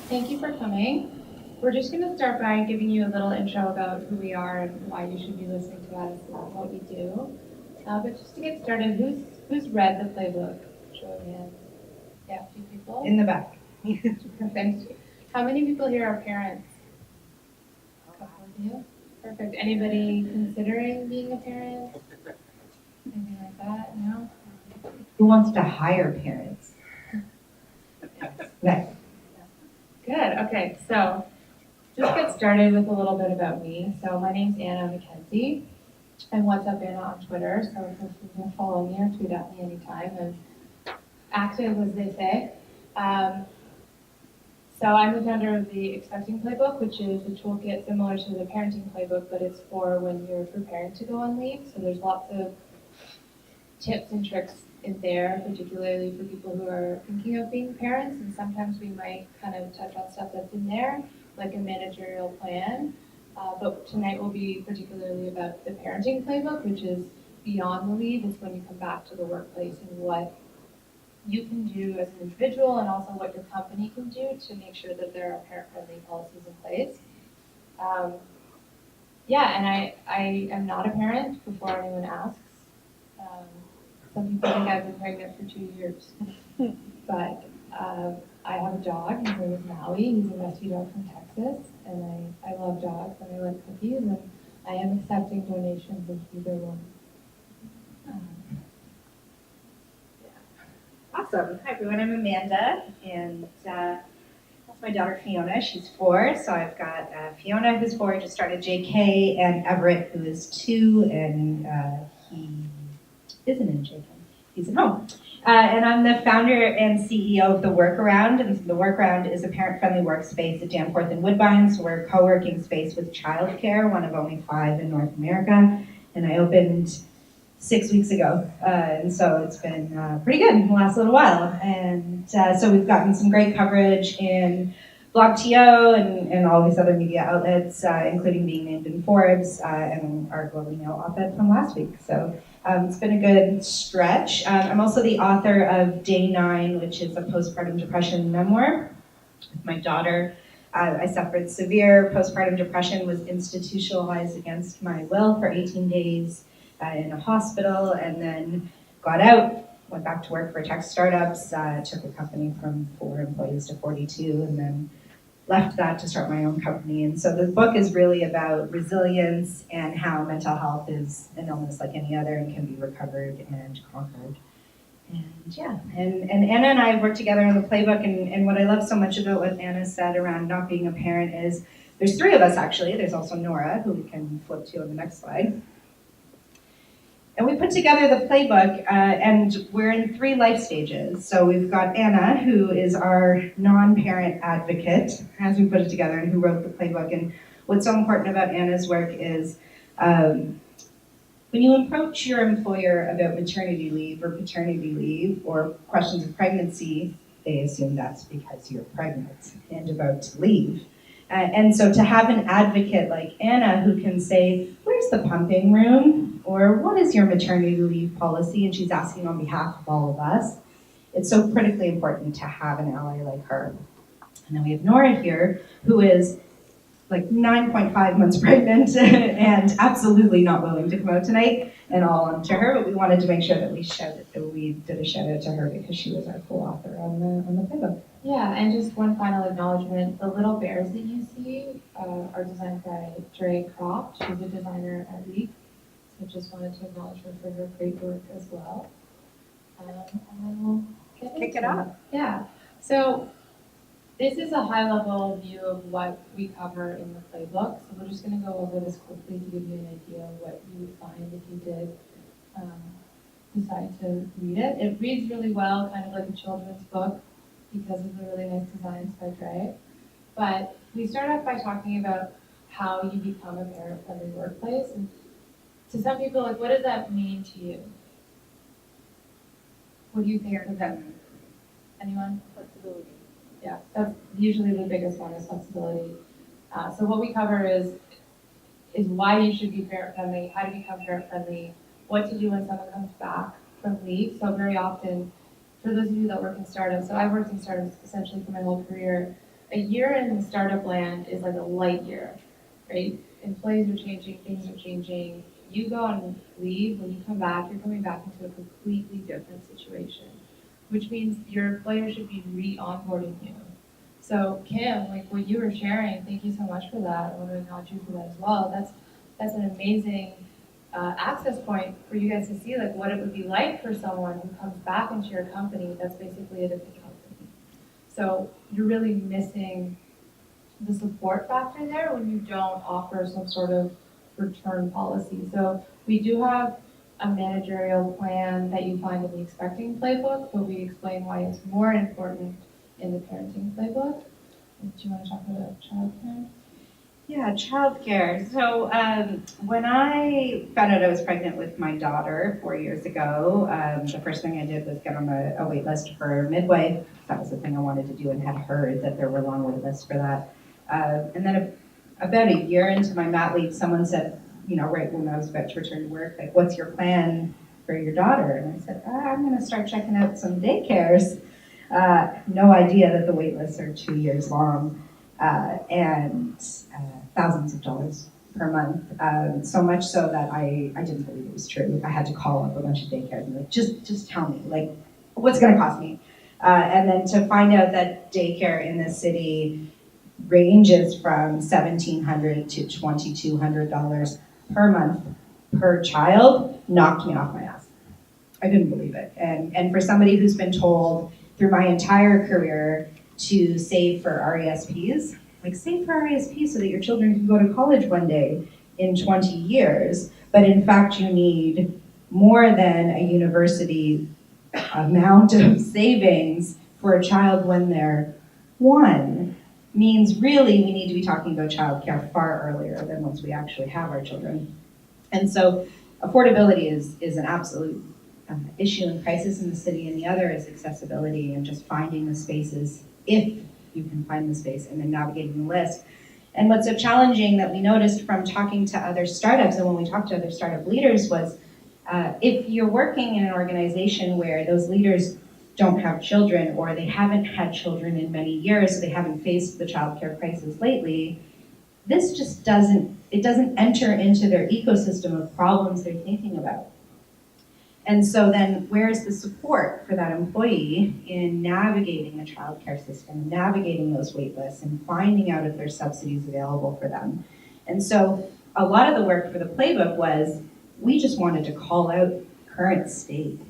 Thank you for coming. We're just going to start by giving you a little intro about who we are and why you should be listening to us and what we do. But just to get started, who's read the playbook? Show of hands. Yeah, a few people. In the back. Perfect. How many people here are parents? A couple of you. Perfect. Anybody considering being a parent? Anything like that? No? Who wants to hire parents? Next. Good. Okay, so just get started with a little bit about me. So my name's Anna Mackenzie. And what's up Anna on Twitter, so feel free to follow me or tweet at me anytime. I'm active, as they say. So I'm the founder of the Expecting Playbook, which is a toolkit similar to the Parenting Playbook, but it's for when you're preparing to go on leave. So there's lots of tips and tricks in there, particularly for people who are thinking of being parents. And sometimes we might kind of touch on stuff that's in there, like a managerial plan. But tonight will be particularly about the Parenting Playbook, which is beyond the leave. It's when you come back to the workplace and what you can do as an individual and also what your company can do to make sure that there are parent-friendly policies in place. And I am not a parent, before anyone asks. Some people think I've been pregnant for 2 years, but I have a dog. His name is Maui. He's a rescue dog from Texas, and I love dogs and I like cookies, and I am accepting donations of either one. Awesome. Hi everyone, I'm Amanda, and that's my daughter Fiona. She's 4, so I've got Fiona who's 4, just started JK, and Everett who is 2, and he isn't in JK. He's at home. And I'm the founder and CEO of The Workaround, and The Workaround is a parent-friendly workspace at Danforth and Woodbine, so we're a co-working space with childcare, one of only 5 in North America, and I opened 6 weeks ago, and so it's been pretty good in the last little while. And so we've gotten some great coverage in BlogTO and all these other media outlets, including being named in Forbes and our Globe and Mail op-ed from last week. So it's been a good stretch. I'm also the author of Day 9, which is a postpartum depression memoir with my daughter. I suffered severe postpartum depression, was institutionalized against my will for 18 days. In a hospital, and then got out, went back to work for tech startups, took a company from 4 employees to 42, and then left that to start my own company. And so the book is really about resilience and how mental health is an illness like any other and can be recovered and conquered. And Anna and I have worked together on the playbook, and what I love so much about what Anna said around not being a parent is there's 3 of us actually. There's also Nora, who we can flip to on the next slide. And we put together the playbook, and we're in 3 life stages. So we've got Anna, who is our non-parent advocate, as we put it together, and who wrote the playbook. And what's so important about Anna's work is when you approach your employer about maternity leave or paternity leave or questions of pregnancy, they assume that's because you're pregnant and about to leave. And so to have an advocate like Anna who can say, where's the pumping room? Or what is your maternity leave policy? And she's asking on behalf of all of us. It's so critically important to have an ally like her. And then we have Nora here, who is like 9.5 months pregnant and absolutely not willing to come out tonight, and all on to her, but we wanted to make sure that we did a shout out to her because she was our co-author on the playbook. Yeah, and just one final acknowledgement, the little bears that you see are designed by Dre Croft. She's a designer at Leap, so just wanted to acknowledge her for her great work as well. And then we'll kick it off. Yeah, so this is a high-level view of what we cover in the playbook, so we're just going to go over this quickly to give you an idea of what you would find if you did decide to read it. It reads really well, kind of like a children's book, because of the really nice designs by Dre. But we start off by talking about how you become a parent-friendly workplace. And to some people, like, what does that mean to you? What do you think of that? Anyone? Flexibility. Yeah, that's usually the biggest one, is flexibility. So what we cover is why you should be parent-friendly, how to become parent-friendly, what to do when someone comes back from leave. So very often, for those of you that work in startups, so I've worked in startups essentially for my whole career, a year in startup land is like a light year, right? Employees are changing, things are changing. You go on leave, when you come back, you're coming back into a completely different situation, which means your employer should be re-onboarding you. So Kim, like what you were sharing, thank you so much for that. I want to acknowledge you for that as well. That's an amazing access point for you guys to see like what it would be like for someone who comes back into your company that's basically a different company. So you're really missing the support factor there when you don't offer some sort of return policy. So we do have a managerial plan that you find in the Expecting Playbook, but we explain why it's more important in the Parenting Playbook. Do you want to talk about childcare? Yeah, childcare. So when I found out I was pregnant with my daughter 4 years ago, the first thing I did was get on a wait list for a midwife. That was the thing I wanted to do, and had heard that there were long wait lists for that. And then about a year into my mat leave, someone said, right when I was about to return to work, like, what's your plan for your daughter? And I said, I'm going to start checking out some daycares. No idea that the wait lists are 2 years long. And thousands of dollars per month, so much so that I didn't believe it was true. I had to call up a bunch of daycares and like, just tell me, like, what's going to cost me? And then to find out that daycare in the city ranges from $1,700 to $2,200 per month per child knocked me off my ass. I couldn't believe it. And for somebody who's been told through my entire career to save for RESPs, like save for RESPs so that your children can go to college one day in 20 years, but in fact you need more than a university amount of savings for a child when they're 1, means really we need to be talking about childcare far earlier than once we actually have our children. And so affordability is an absolute issue and crisis in the city, and the other is accessibility and just finding the spaces, if you can find the space, and then navigating the list. And what's so challenging that we noticed from talking to other startups, and when we talked to other startup leaders, was if you're working in an organization where those leaders don't have children, or they haven't had children in many years, so they haven't faced the childcare crisis lately, this just doesn't enter into their ecosystem of problems they're thinking about. And so then where's the support for that employee in navigating the childcare system, navigating those wait lists, and finding out if there's subsidies available for them? And so a lot of the work for the playbook was, we just wanted to call out current state.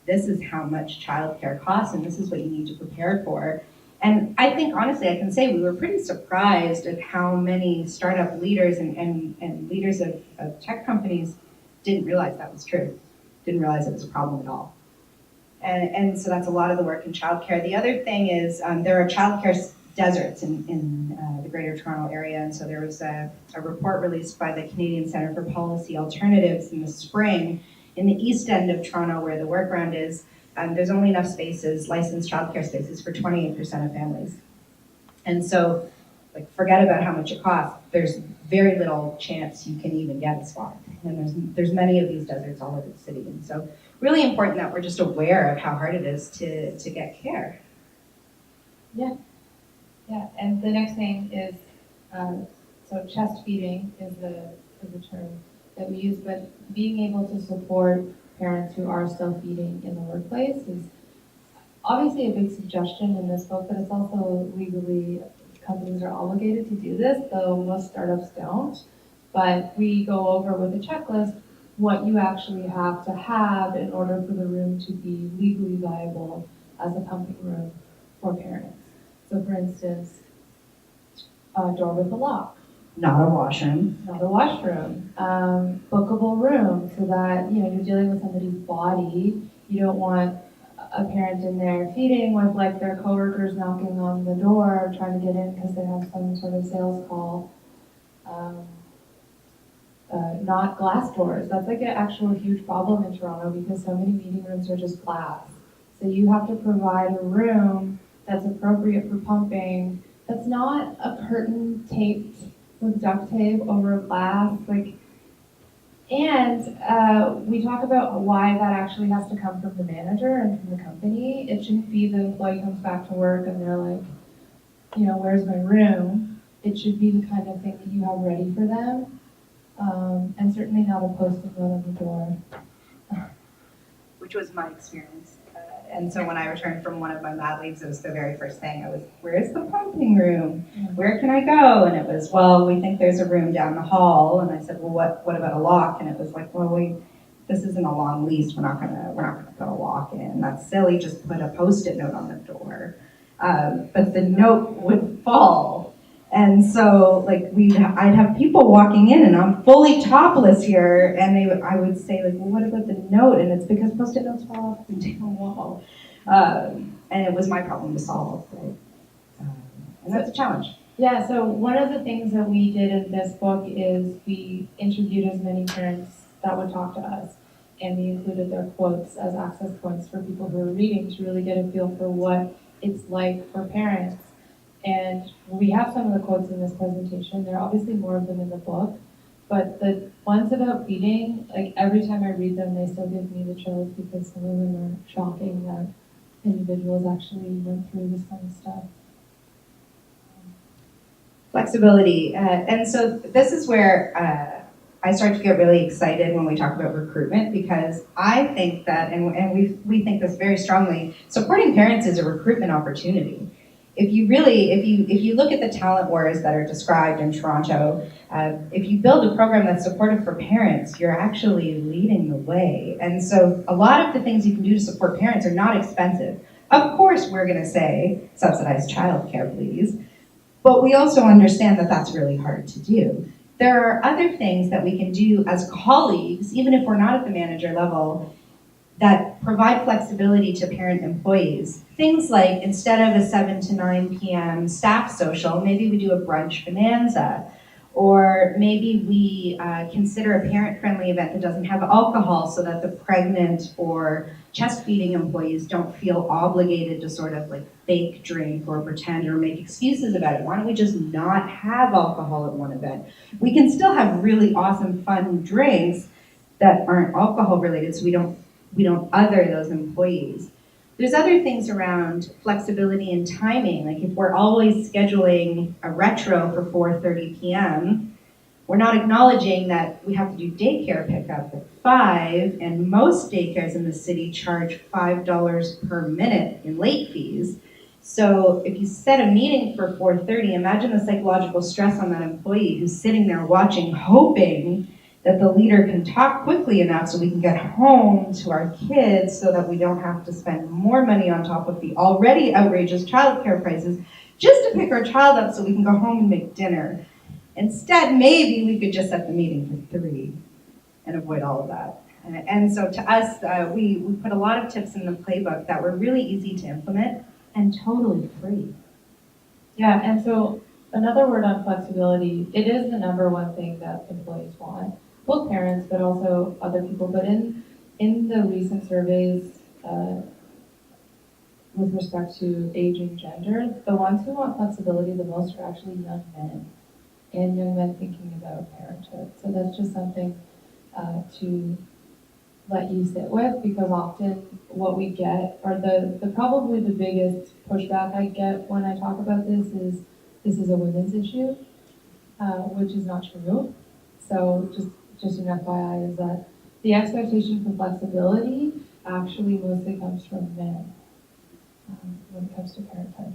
This is how much childcare costs, and this is what you need to prepare for. And I think, honestly, I can say we were pretty surprised at how many startup leaders and leaders of tech companies didn't realize that was true, didn't realize it was a problem at all. And so that's a lot of the work in childcare. The other thing is there are childcare deserts in the Greater Toronto area, and so there was a report released by the Canadian Centre for Policy Alternatives in the spring. In the east end of Toronto, where the Workaround is, there's only enough spaces, licensed childcare spaces, for 28% of families. And so, like, forget about how much it costs. There's very little chance you can even get a spot. And there's many of these deserts all over the city. And so, really important that we're just aware of how hard it is to get care. Yeah, and the next thing is, so chest feeding is the term that we use, but being able to support parents who are still feeding in the workplace is obviously a big suggestion in this book, but it's also legally, companies are obligated to do this, though most startups don't. But we go over with a checklist what you actually have to have in order for the room to be legally viable as a company room for parents. So for instance, a door with a lock. Not a washroom. Not a washroom. Bookable room, so that you're dealing with somebody's body. You don't want a parent in there feeding with like their coworkers knocking on the door trying to get in because they have some sort of sales call. Not glass doors. That's like an actual huge problem in Toronto because so many meeting rooms are just glass. So you have to provide a room that's appropriate for pumping, that's not a curtain taped with duct tape over glass, and we talk about why that actually has to come from the manager and from the company. It shouldn't be the employee comes back to work and they're like, where's my room? It should be the kind of thing that you have ready for them, and certainly not a post-it note on the door. Which was my experience. And so when I returned from one of my mat leaves, it was the very first thing. I was, where's the pumping room? Where can I go? And it was, well, we think there's a room down the hall. And I said, well, what about a lock? And it was like, well, this isn't a long lease. We're not gonna put a lock in. That's silly. Just put a post-it note on the door. But the note would fall. And so, like, I'd have people walking in, and I'm fully topless here, and I would say, like, well, what about the note? And it's because post-it notes fall off the damn wall. And it was my problem to solve, right? And that's a challenge. Yeah, so one of the things that we did in this book is we interviewed as many parents that would talk to us, and we included their quotes as access points for people who are reading to really get a feel for what it's like for parents. And we have some of the quotes in this presentation. There are obviously more of them in the book, but the ones about feeding, like every time I read them, they still give me the chills because some of them are shocking that individuals actually went through this kind of stuff. Flexibility. And so this is where I start to get really excited when we talk about recruitment, because I think that, and we think this very strongly, supporting parents is a recruitment opportunity. If you look at the talent wars that are described in Toronto, if you build a program that's supportive for parents, you're actually leading the way. And so a lot of the things you can do to support parents are not expensive. Of course, we're going to say subsidized childcare, please. But we also understand that that's really hard to do. There are other things that we can do as colleagues, even if we're not at the manager level, that provide flexibility to parent employees. Things like, instead of a 7 to 9 p.m. staff social, maybe we do a brunch bonanza. Or maybe we consider a parent-friendly event that doesn't have alcohol so that the pregnant or chest-feeding employees don't feel obligated to sort of like fake drink or pretend or make excuses about it. Why don't we just not have alcohol at one event? We can still have really awesome, fun drinks that aren't alcohol related, so we don't other those employees. There's other things around flexibility and timing. Like if we're always scheduling a retro for 4:30 p.m., we're not acknowledging that we have to do daycare pickup at 5, and most daycares in the city charge $5 per minute in late fees. So if you set a meeting for 4:30, imagine the psychological stress on that employee who's sitting there watching, hoping that the leader can talk quickly enough so we can get home to our kids so that we don't have to spend more money on top of the already outrageous childcare prices just to pick our child up so we can go home and make dinner. Instead, maybe we could just set the meeting for 3 and avoid all of that. And so to us, we put a lot of tips in the playbook that were really easy to implement and totally free. Yeah, and so another word on flexibility, it is the number one thing that employees want. Both parents, but also other people. But in the recent surveys with respect to age and gender, the ones who want flexibility the most are actually young men, and young men thinking about parenthood. So that's just something to let you sit with, because often what we get, or the probably the biggest pushback I get when I talk about this is a women's issue, which is not true. So just an FYI is that the expectation for flexibility actually mostly comes from men when it comes to parenthood.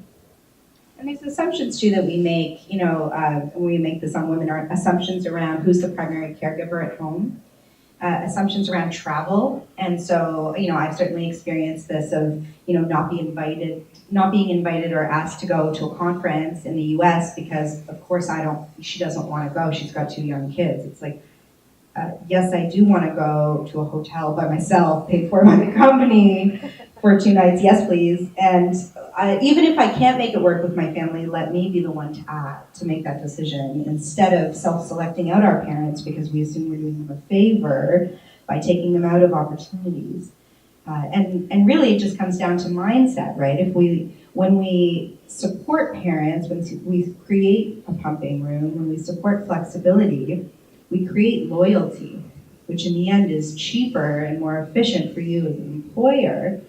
And there's assumptions too that we make, when we make this on women, are assumptions around who's the primary caregiver at home, assumptions around travel. And so, I've certainly experienced this of, not being invited or asked to go to a conference in the US because of course she doesn't want to go, she's got 2 young kids. It's like, yes, I do want to go to a hotel by myself, paid for by the company for 2 nights, yes please. And even if I can't make it work with my family, let me be the one to make that decision, instead of self-selecting out our parents because we assume we're doing them a favor by taking them out of opportunities. And really it just comes down to mindset, right? When we support parents, when we create a pumping room, when we support flexibility, we create loyalty, which in the end is cheaper and more efficient for you as an employer.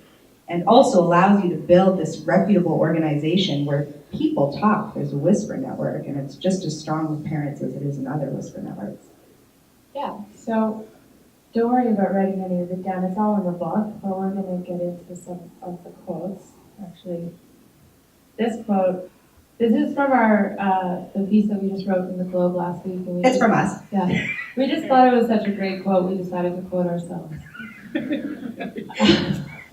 and also allows you to build this reputable organization where people talk. There's a whisper network, and it's just as strong with parents as it is in other whisper networks. Yeah, so don't worry about writing any of it down. It's all in the book, but we're going to get into some of the quotes. Actually, this quote, this is from our the piece that we just wrote in the Globe last week. And It's from us. Yeah, we just thought it was such a great quote, we decided to quote ourselves.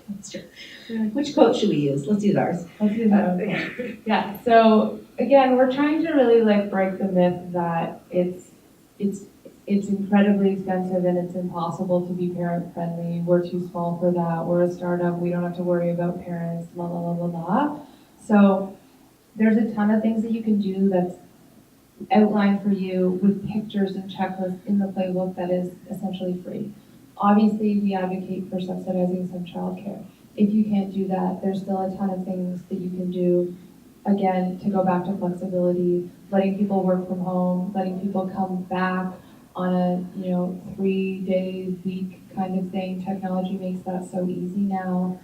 That's true. Which quote should we use? Let's use ours. Let's use that one. Yeah, so again, we're trying to really like break the myth that it's incredibly expensive and it's impossible to be parent friendly. We're too small for that. We're a startup. We don't have to worry about parents, blah, blah, blah, blah, blah. So there's a ton of things that you can do that's outlined for you with pictures and checklists in the playbook that is essentially free. Obviously, we advocate for subsidizing some childcare. If you can't do that, there's still a ton of things that you can do. Again, to go back to flexibility, letting people work from home, letting people come back on a 3-day week kind of thing. Technology makes that so easy now.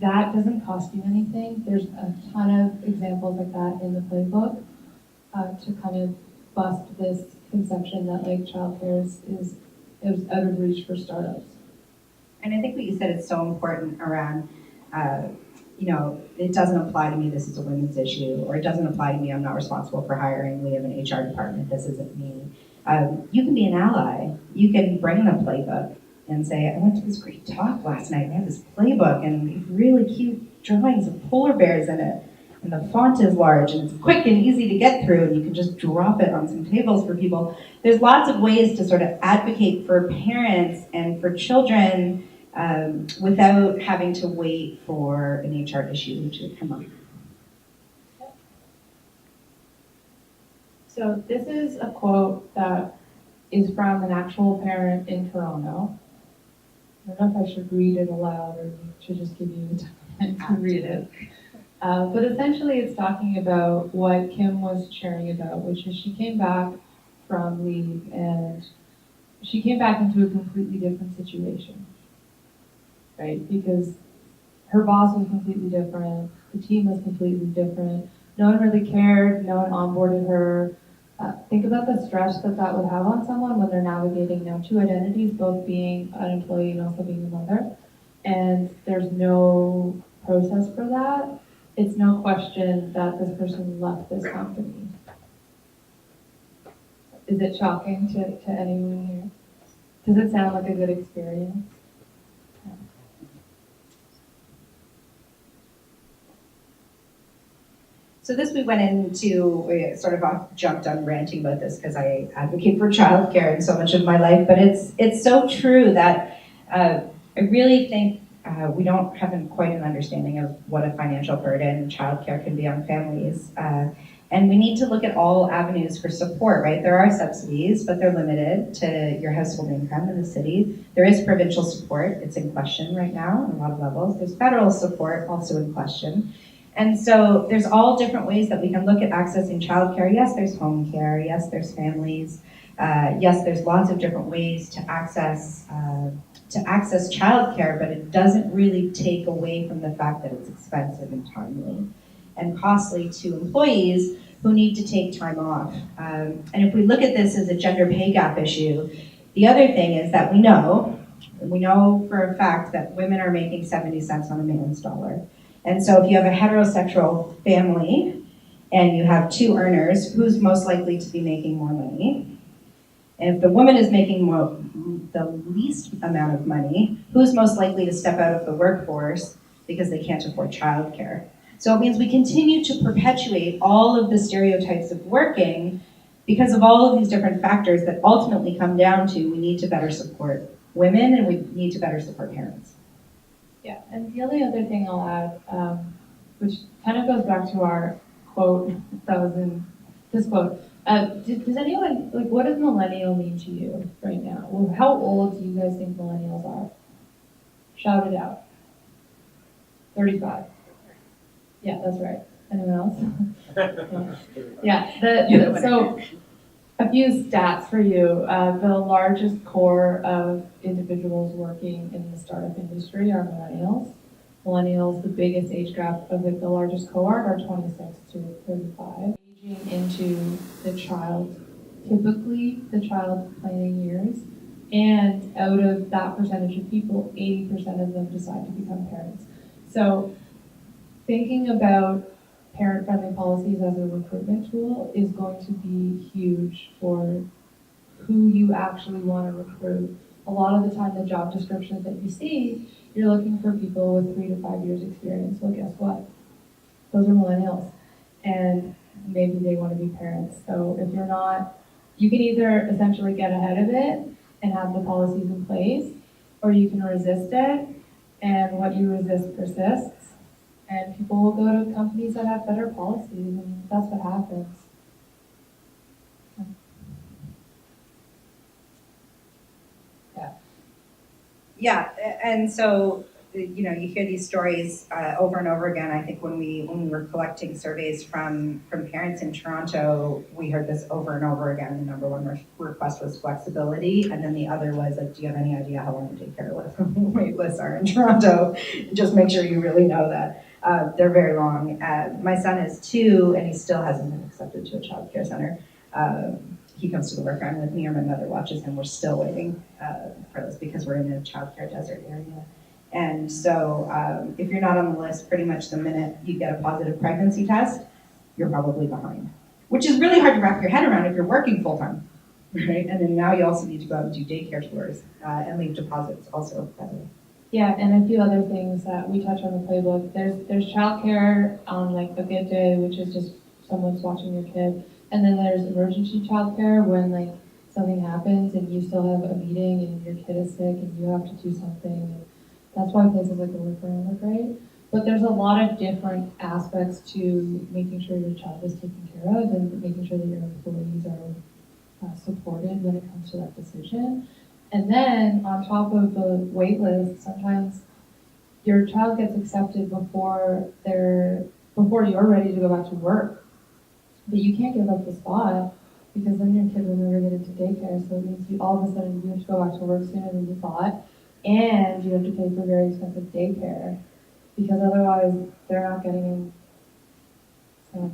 That doesn't cost you anything. There's a ton of examples like that in the playbook to kind of bust this conception that like childcare is out of reach for startups. And I think what you said is so important around, it doesn't apply to me, this is a women's issue, or it doesn't apply to me, I'm not responsible for hiring, we have an HR department, this isn't me. You can be an ally. You can bring the playbook and say, I went to this great talk last night, and I have this playbook, and really cute drawings of polar bears in it, and the font is large, and it's quick and easy to get through, and you can just drop it on some tables for people. There's lots of ways to sort of advocate for parents and for children without having to wait for an HR issue to come up. So this is a quote that is from an actual parent in Toronto. I don't know if I should read it aloud or should just give you the time to read it. But essentially it's talking about what Kim was sharing about, which is she came back from leave and she came back into a completely different situation, right? Because her boss was completely different, the team was completely different, no one really cared, no one onboarded her. Think about the stress that would have on someone when they're navigating now 2 identities, both being an employee and also being a mother. And there's no process for that. It's no question that this person left this company. Is it shocking to anyone here? Does it sound like a good experience? So this we went into, we sort of jumped on ranting about this because I advocate for childcare in so much of my life, but it's so true that I really think we don't have quite an understanding of what a financial burden childcare can be on families. And we need to look at all avenues for support, right? There are subsidies, but they're limited to your household income in the city. There is provincial support, it's in question right now on a lot of levels. There's federal support, also in question. And so there's all different ways that we can look at accessing childcare. Yes, there's home care. Yes, there's families. Yes, there's lots of different ways to access childcare, but it doesn't really take away from the fact that it's expensive and timely and costly to employees who need to take time off. And if we look at this as a gender pay gap issue, the other thing is that we know for a fact that women are making 70 cents on a man's dollar. And so if you have a heterosexual family and you have 2 earners, who's most likely to be making more money? And if the woman is making the least amount of money, who's most likely to step out of the workforce because they can't afford childcare? So it means we continue to perpetuate all of the stereotypes of working because of all of these different factors that ultimately come down to we need to better support women and we need to better support parents. Yeah, and the only other thing I'll add, which kind of goes back to our quote that was in this quote. Does anyone, what does millennial mean to you right now? Well, how old do you guys think millennials are? Shout it out. 35. Yeah, that's right. Anyone else? Yeah, so a few stats for you. The largest core of individuals working in the startup industry are millennials. millennials, the biggest age gap of the largest cohort are 26 to 35. Aging into the child, typically the child's planning years, and out of that percentage of people, 80% of them decide to become parents. So thinking about parent-friendly policies as a recruitment tool is going to be huge for who you actually want to recruit. A lot of the time, the job descriptions that you see, you're looking for people with 3 to 5 years experience. Well, guess what? Those are millennials, and maybe they want to be parents. So if you're not, you can either essentially get ahead of it and have the policies in place, or you can resist it, and what you resist persists, and people will go to companies that have better policies, and that's what happens. Yeah, and so, you hear these stories over and over again. I think when we were collecting surveys from parents in Toronto, we heard this over and over again. The number one request was flexibility, and then the other was like, do you have any idea how long the daycare wait lists are in Toronto? Just make sure you really know that. They're very long. My son is 2, and he still hasn't been accepted to a child care center. He comes to the workaround with me, or my mother watches him. We're still waiting for this because we're in a childcare desert area. And so if you're not on the list, pretty much the minute you get a positive pregnancy test, you're probably behind, which is really hard to wrap your head around if you're working full time, right? And then now you also need to go out and do daycare tours and leave deposits also, by the way. Yeah, and a few other things that we touch on the playbook. There's childcare on like a good day, which is just someone's watching your kid. And then there's emergency childcare when like something happens and you still have a meeting and your kid is sick and you have to do something. And that's why places like the workaround are great. But there's a lot of different aspects to making sure your child is taken care of and making sure that your employees are supported when it comes to that decision. And then on top of the wait list, sometimes your child gets accepted before you're ready to go back to work. But you can't give up the spot because then your kid will never get into daycare. So it means you all of a sudden you have to go back to work sooner than you thought, and you have to pay for very expensive daycare because otherwise they're not getting in. So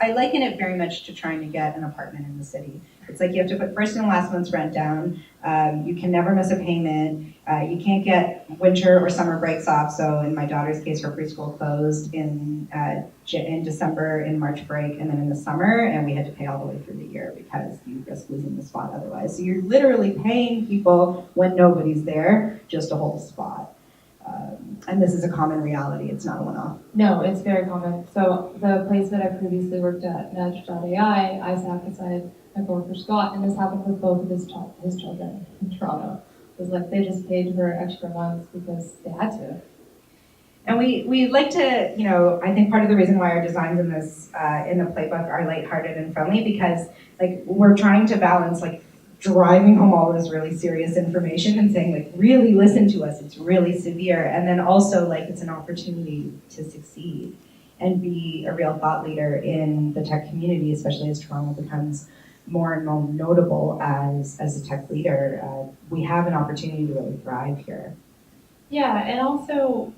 I liken it very much to trying to get an apartment in the city. It's like you have to put first and last month's rent down. You can never miss a payment. You can't get winter or summer breaks off. So in my daughter's case, her preschool closed in December, in March break, and then in the summer, and we had to pay all the way through the year because you risk losing the spot otherwise. So you're literally paying people when nobody's there just to hold a spot. And this is a common reality. It's not a one-off. No, it's very common. So the place that I previously worked at, Nudge.ai, I sat beside my coworker Scott, and this happened with both of his children in Toronto. It was like they just paid for extra months because they had to. And we like to, I think part of the reason why our designs in this in the playbook are lighthearted and friendly because like we're trying to balance like driving home all this really serious information and saying like really listen to us, it's really severe, and then also like it's an opportunity to succeed and be a real thought leader in the tech community, especially as Toronto becomes more and more notable as a tech leader. We have an opportunity to really thrive here. Yeah, and also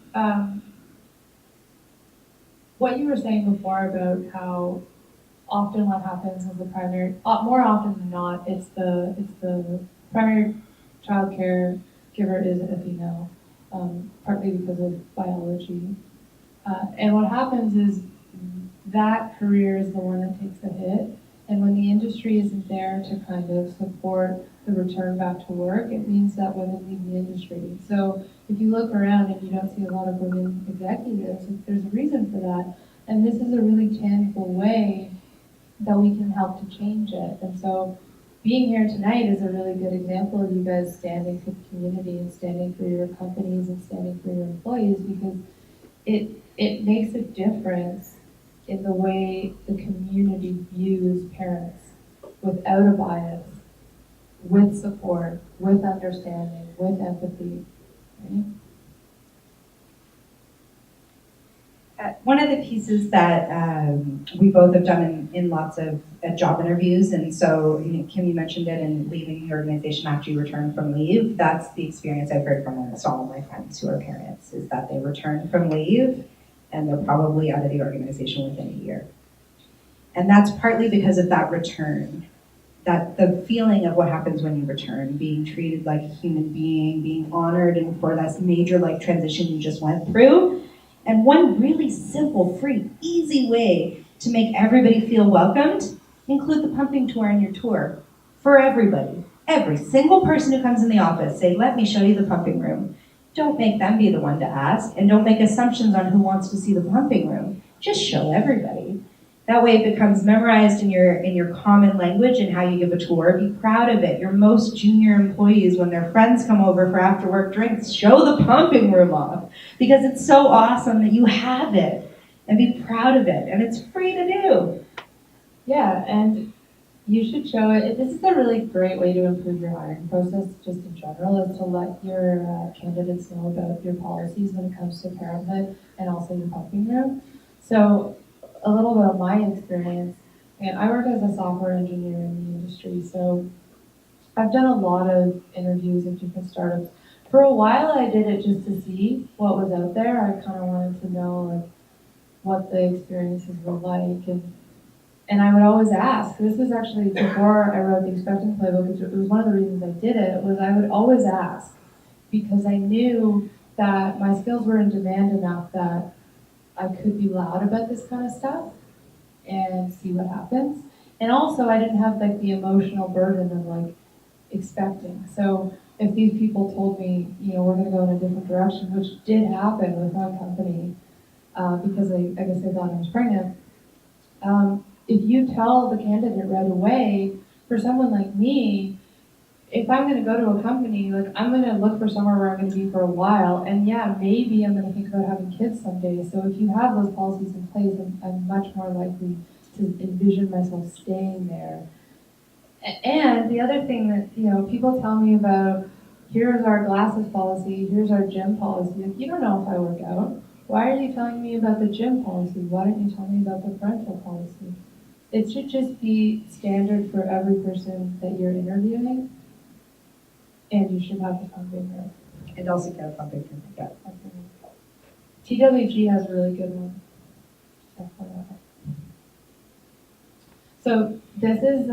what you were saying before about how often what happens is the primary, more often than not, it's the primary child care giver is a female, partly because of biology. And what happens is that career is the one that takes the hit. And when the industry isn't there to kind of support the return back to work, it means that women leave the industry. So if you look around and you don't see a lot of women executives, there's a reason for that. And this is a really tangible way that we can help to change it. And so being here tonight is a really good example of you guys standing for the community and standing for your companies and standing for your employees, because it makes a difference in the way the community views parents without a bias, with support, with understanding, with empathy. Right? One of the pieces that we both have done in lots of job interviews, and so Kim, you mentioned it in leaving the organization after you return from leave. That's the experience I've heard from almost all of my friends who are parents, is that they return from leave and they're probably out of the organization within a year. And that's partly because of that return, that the feeling of what happens when you return, being treated like a human being, being honored, and for this major life transition you just went through. And one really simple, free, easy way to make everybody feel welcomed, include the pumping tour in your tour for everybody. Every single person who comes in the office, say, let me show you the pumping room. Don't make them be the one to ask, and don't make assumptions on who wants to see the pumping room. Just show everybody. That way it becomes memorized in your common language and how you give a tour. Be proud of it. Your most junior employees, when their friends come over for after work drinks, show the pumping room off, because it's so awesome that you have it, and be proud of it, and it's free to do. Yeah, and you should show it. This is a really great way to improve your hiring process just in general, is to let your candidates know about your policies when it comes to parenthood and also your pumping room. So a little bit of my experience, and I work as a software engineer in the industry, so I've done a lot of interviews with different startups. For a while I did it just to see what was out there. I kind of wanted to know like what the experiences were like, and I would always ask. This was actually before I wrote the Expecting Playbook. It was one of the reasons I did it, was I would always ask, because I knew that my skills were in demand enough that I could be loud about this kind of stuff and see what happens. And also I didn't have like the emotional burden of like expecting. So if these people told me, we're gonna go in a different direction, which did happen with one company, because I guess they thought I was pregnant. If you tell the candidate right away, for someone like me, if I'm going to go to a company, like I'm going to look for somewhere where I'm going to be for a while, and yeah, maybe I'm going to think about having kids someday. So if you have those policies in place, I'm much more likely to envision myself staying there. And the other thing that, people tell me about, here's our glasses policy, here's our gym policy. Like, you don't know if I work out. Why are you telling me about the gym policy? Why don't you tell me about the parental policy? It should just be standard for every person that you're interviewing. And you should have the pumping room. And also get a pumping room. Yeah. TWG has a really good one. So this is,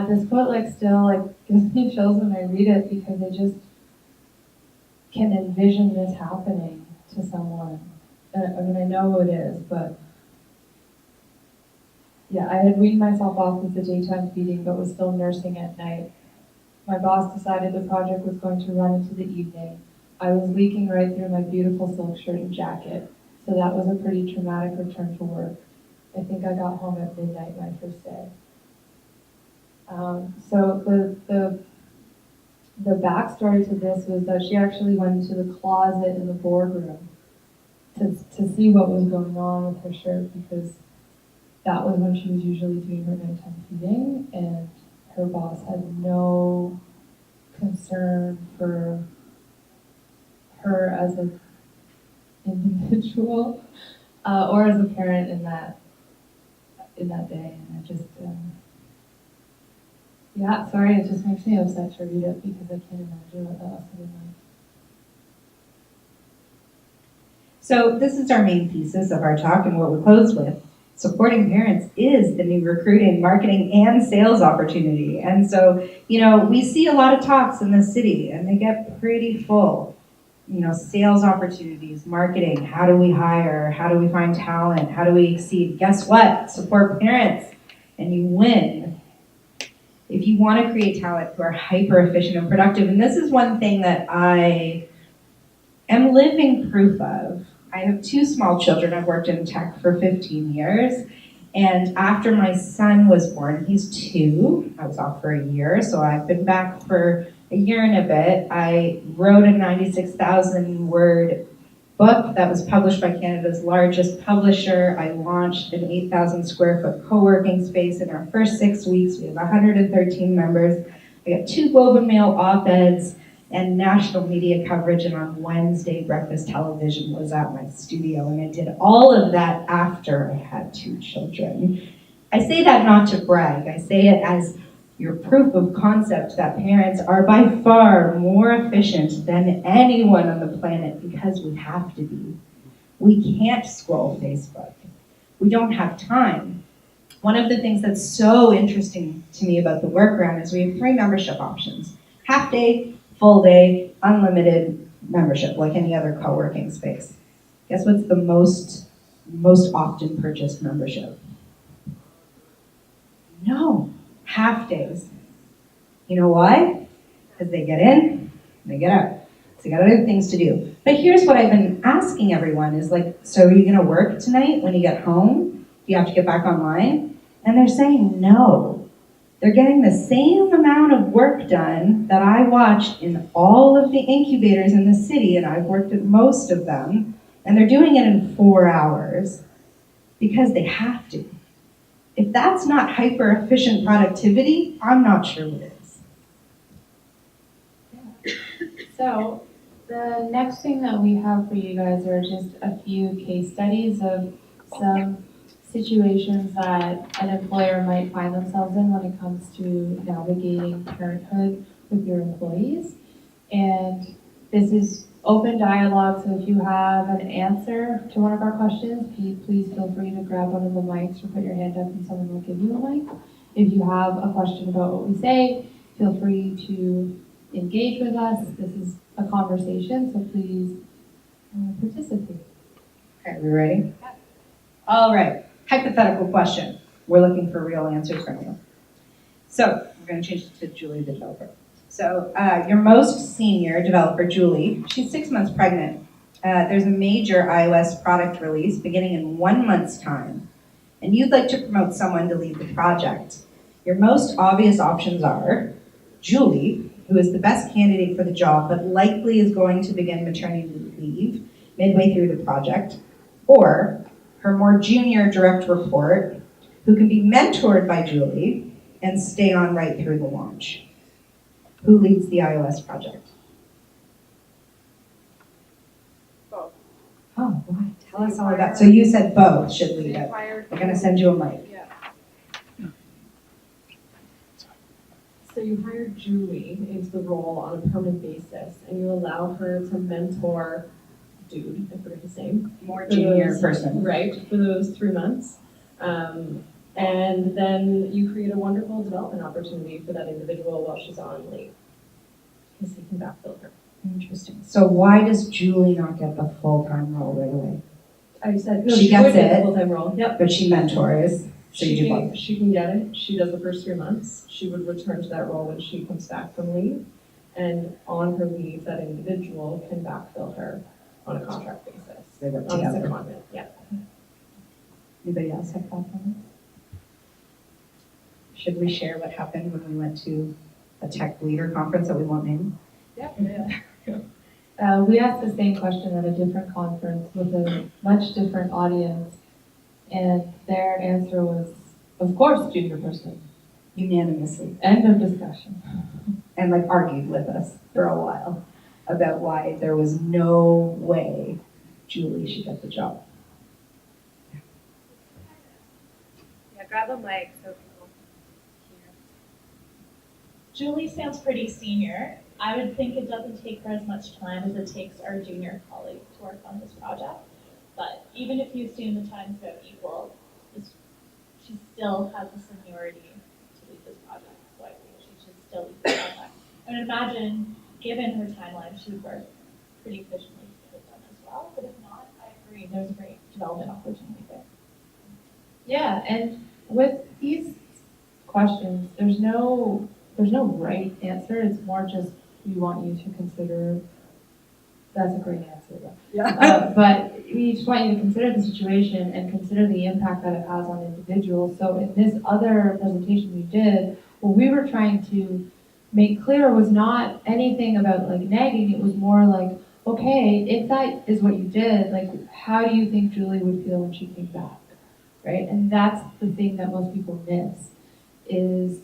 this quote still gives me chills when I read it, because I just can envision this happening to someone. I know who it is, but yeah, I had weaned myself off with the daytime feeding, but was still nursing at night. My boss decided the project was going to run into the evening. I was leaking right through my beautiful silk shirt and jacket, so that was a pretty traumatic return to work. I think I got home at midnight my first day. So the backstory to this was that she actually went into the closet in the boardroom to see what was going on with her shirt, because that was when she was usually doing her nighttime feeding, and her boss had no concern for her as an individual or as a parent in that day. And I just, sorry, it just makes me upset to read it, because I can't imagine what that must have been like. So this is our main thesis of our talk, and what we close with. Supporting parents is the new recruiting, marketing, and sales opportunity. And so, we see a lot of talks in the city, and they get pretty full. Sales opportunities, marketing, how do we hire, how do we find talent, how do we exceed? Guess what? Support parents, and you win. If you want to create talent who are hyper efficient and productive, and this is one thing that I am living proof of. I have 2 small children. I've worked in tech for 15 years. And after my son was born, he's 2, I was off for a year, so I've been back for a year and a bit. I wrote a 96,000 word book that was published by Canada's largest publisher. I launched an 8,000 square foot co-working space. In our first 6 weeks, we have 113 members. I got 2 Globe and Mail op-eds. and national media coverage, and on Wednesday, breakfast television was at my studio, and I did all of that after I had 2 children. I say that not to brag, I say it as your proof of concept that parents are by far more efficient than anyone on the planet because we have to be. We can't scroll Facebook. We don't have time. One of the things that's so interesting to me about the workaround is we have 3 membership options: half day, full day, unlimited membership, like any other co-working space. Guess what's the most often purchased membership? No, half days. You know why? Because they get in, they get out. So they got other things to do. But here's what I've been asking everyone is like, so are you gonna work tonight when you get home? Do you have to get back online? And they're saying no. They're getting the same amount of work done that I watched in all of the incubators in the city, and I've worked at most of them, and they're doing it in 4 hours because they have to. If that's not hyper-efficient productivity, I'm not sure what is. So the next thing that we have for you guys are just a few case studies of some situations that an employer might find themselves in when it comes to navigating parenthood with your employees. And this is open dialogue, so if you have an answer to one of our questions, please feel free to grab one of the mics or put your hand up and someone will give you a mic. If you have a question about what we say, feel free to engage with us. This is a conversation, so please participate. Okay, we ready? All right, hypothetical question. We're looking for real answers from you. So we're going to change it to Julie, the developer. So your most senior developer, Julie, she's 6 months pregnant. There's a major iOS product release beginning in 1 month's time, and you'd like to promote someone to lead the project. Your most obvious options are Julie, who is the best candidate for the job, but likely is going to begin maternity leave midway through the project, or her more junior direct report, who can be mentored by Julie and stay on right through the launch. Who leads the iOS project? Both. Oh, why? Tell us all about. So you said both should lead it. We're I'm gonna send you a mic. Yeah. So you hired Julie into the role on a permanent basis, and you allow her to mentor dude, I forget his name. More junior person. Right, for those 3 months. And then you create a wonderful development opportunity for that individual while she's on leave, because he can backfill her. Interesting. So why does Julie not get the full-time role right away? I said, no, She she gets would get it. the full-time role. Yep. But she mentors, so you do both. She can get it. She does the first 3 months. She would return to that role when she comes back from leave. And on her leave, that individual can backfill her on a contract basis. They work On a together. secondment, yeah. Anybody else have thoughts on this? Should we share what happened when we went to a tech leader conference that we won't name? Yeah. We asked the same question at a different conference with a much different audience, and their answer was, of course, junior person. Unanimously. End of discussion. And like argued with us for a while about why there was no way Julie should get the job. Yeah, grab a mic so people hear. Julie sounds pretty senior. I would think it doesn't take her as much time as it takes our junior colleague to work on this project. But even if you assume the time's about equal, she still has the seniority to lead this project. So I think she should still lead the project. I would imagine, given her timeline, she would work pretty efficiently to get it done as well. But if not, I agree, there's a great development opportunity there. Yeah, and with these questions, there's no right answer. It's more just we want you to consider. That's a great answer, though. Yeah. But we just want you to consider the situation and consider the impact that it has on individuals. So in this other presentation we did, what we were trying to make clear was not anything about like nagging. It was more like, okay, if that is what you did, like, how do you think Julie would feel when she came back, right? And that's the thing that most people miss is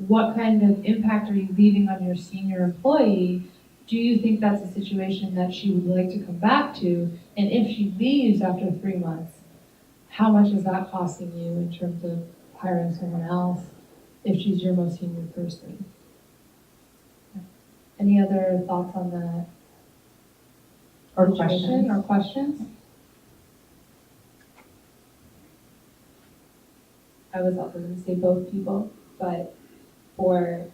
what kind of impact are you leaving on your senior employee do you think that's a situation that she would like to come back to? And if she leaves after 3 months, how much is that costing you in terms of hiring someone else if she's your most senior person? Any other thoughts on that? Or situation questions? or questions? I was also going to say both people, but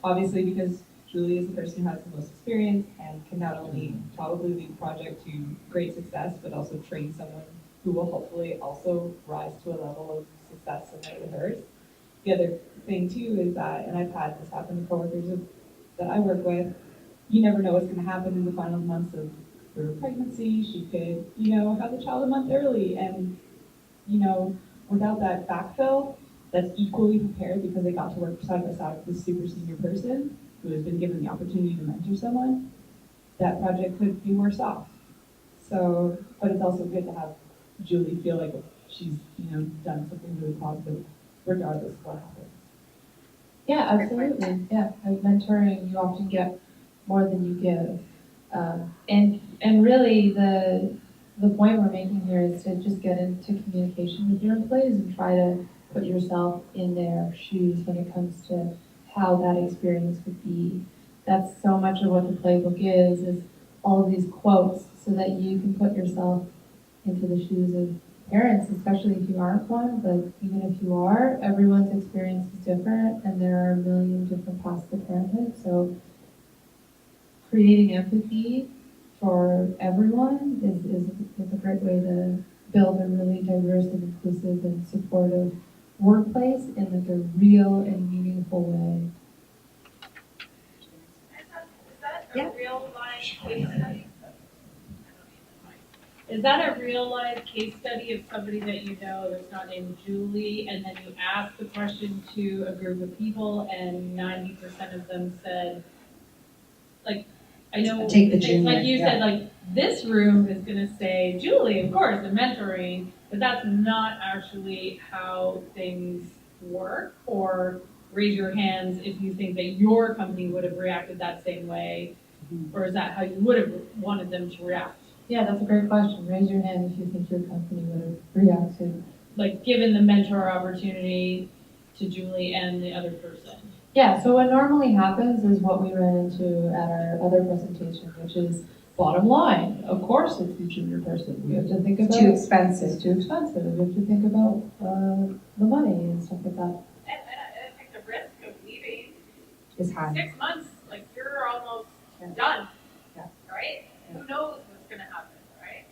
obviously because Julie is the person who has the most experience and can not only probably lead the project to great success, but also train someone who will hopefully also rise to a level of success similar to hers. The other thing too is that, and I've had this happen to coworkers that I work with, you never know what's going to happen in the final months of her pregnancy. She could, have the child a month early, and, without that backfill, that's equally prepared because they got to work side by side with this super senior person who has been given the opportunity to mentor someone, that project could be worse off. So, but it's also good to have Julie feel like she's, done something really positive regardless of what happens. Yeah, absolutely. Yeah, and mentoring, you often get more than you give. And really the point we're making here is to just get into communication with your employees and try to put yourself in their shoes when it comes to how that experience would be. That's so much of what the playbook is all of these quotes so that you can put yourself into the shoes of parents, especially if you aren't one, but even if you are, everyone's experience is different and there are a million different paths to parenthood. So creating empathy for everyone is a great way to build a really diverse and inclusive and supportive workplace in like a real and meaningful way. Is that a real life case study? Is that a real life case study of somebody that you know that's not named Julie, and then you ask the question to a group of people and 90% of them said, like, I know, Take the it's junior, like you yeah. said, like, this room is gonna say Julie, of course, and mentoring, but that's not actually how things work. Or raise your hands if you think that your company would have reacted that same way, or is that how you would have wanted them to react? Yeah, that's a great question. Raise your hand if you think your company would have reacted. Like, given the mentor opportunity to Julie and the other person. Yeah, so what normally happens is what we ran into at our other presentation, which is bottom line. Of course, it's the junior person. We have to think about Too It's expensive. too expensive. We have to think about the money and stuff like that. And I think the risk of leaving Is high. 6 months, like you're almost done, Yeah. right? Who knows what's gonna happen, right?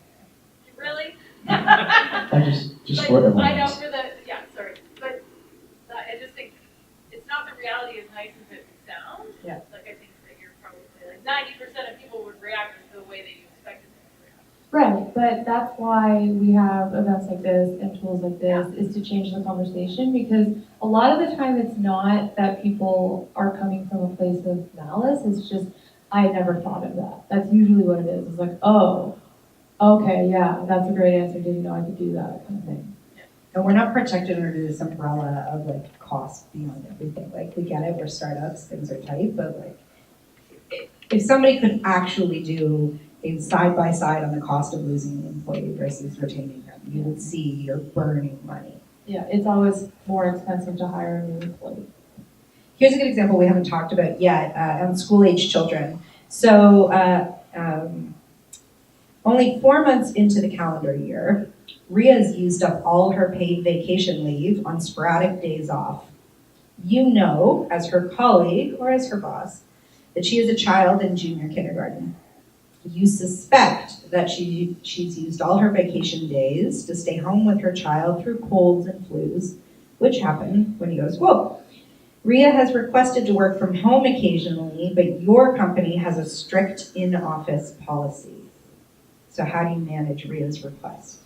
Really? I just Like, for everyone I know else. for sorry, but I just think it's not the reality as nice as it sounds. Yeah. Like I think that you're probably like 90% of people would react the way that you expected them to react. Right, but that's why we have events like this and tools like this, is to change the conversation, because a lot of the time it's not that people are coming from a place of malice, it's just, I never thought of that. That's usually what it is. It's like, oh, okay, yeah, that's a great answer, didn't know I could do that, kind of thing. And we're not protected under this umbrella of like cost beyond everything. Like we get it, we're startups, things are tight, but like if somebody could actually do a side by side on the cost of losing an employee versus retaining them, you would see you're burning money. Yeah, it's always more expensive to hire a new employee. Here's a good example we haven't talked about yet on school-age children. So only 4 months into the calendar year, Ria's used up all her paid vacation leave on sporadic days off. You know, as her colleague or as her boss, that she is a child in junior kindergarten. You suspect that she's used all her vacation days to stay home with her child through colds and flus, which happen when you go to school. Ria has requested to work from home occasionally, but your company has a strict in-office policy. So how do you manage Ria's request?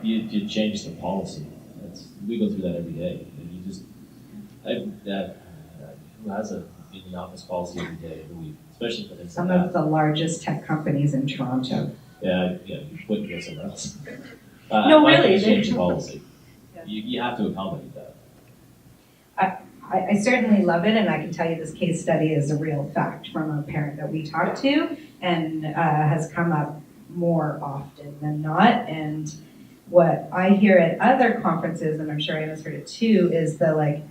You change the policy. We go through that every day. And you just, who has a in the office policy every day, especially for things Some like of the largest tech companies in Toronto. that. Yeah, you wouldn't go somewhere else. No, I really, think they- change the policy. You have to accommodate that. I certainly love it, and I can tell you this case study is a real fact from a parent that we talked to, and has come up more often than not. And what I hear at other conferences, and I'm sure Anna's heard it too, is the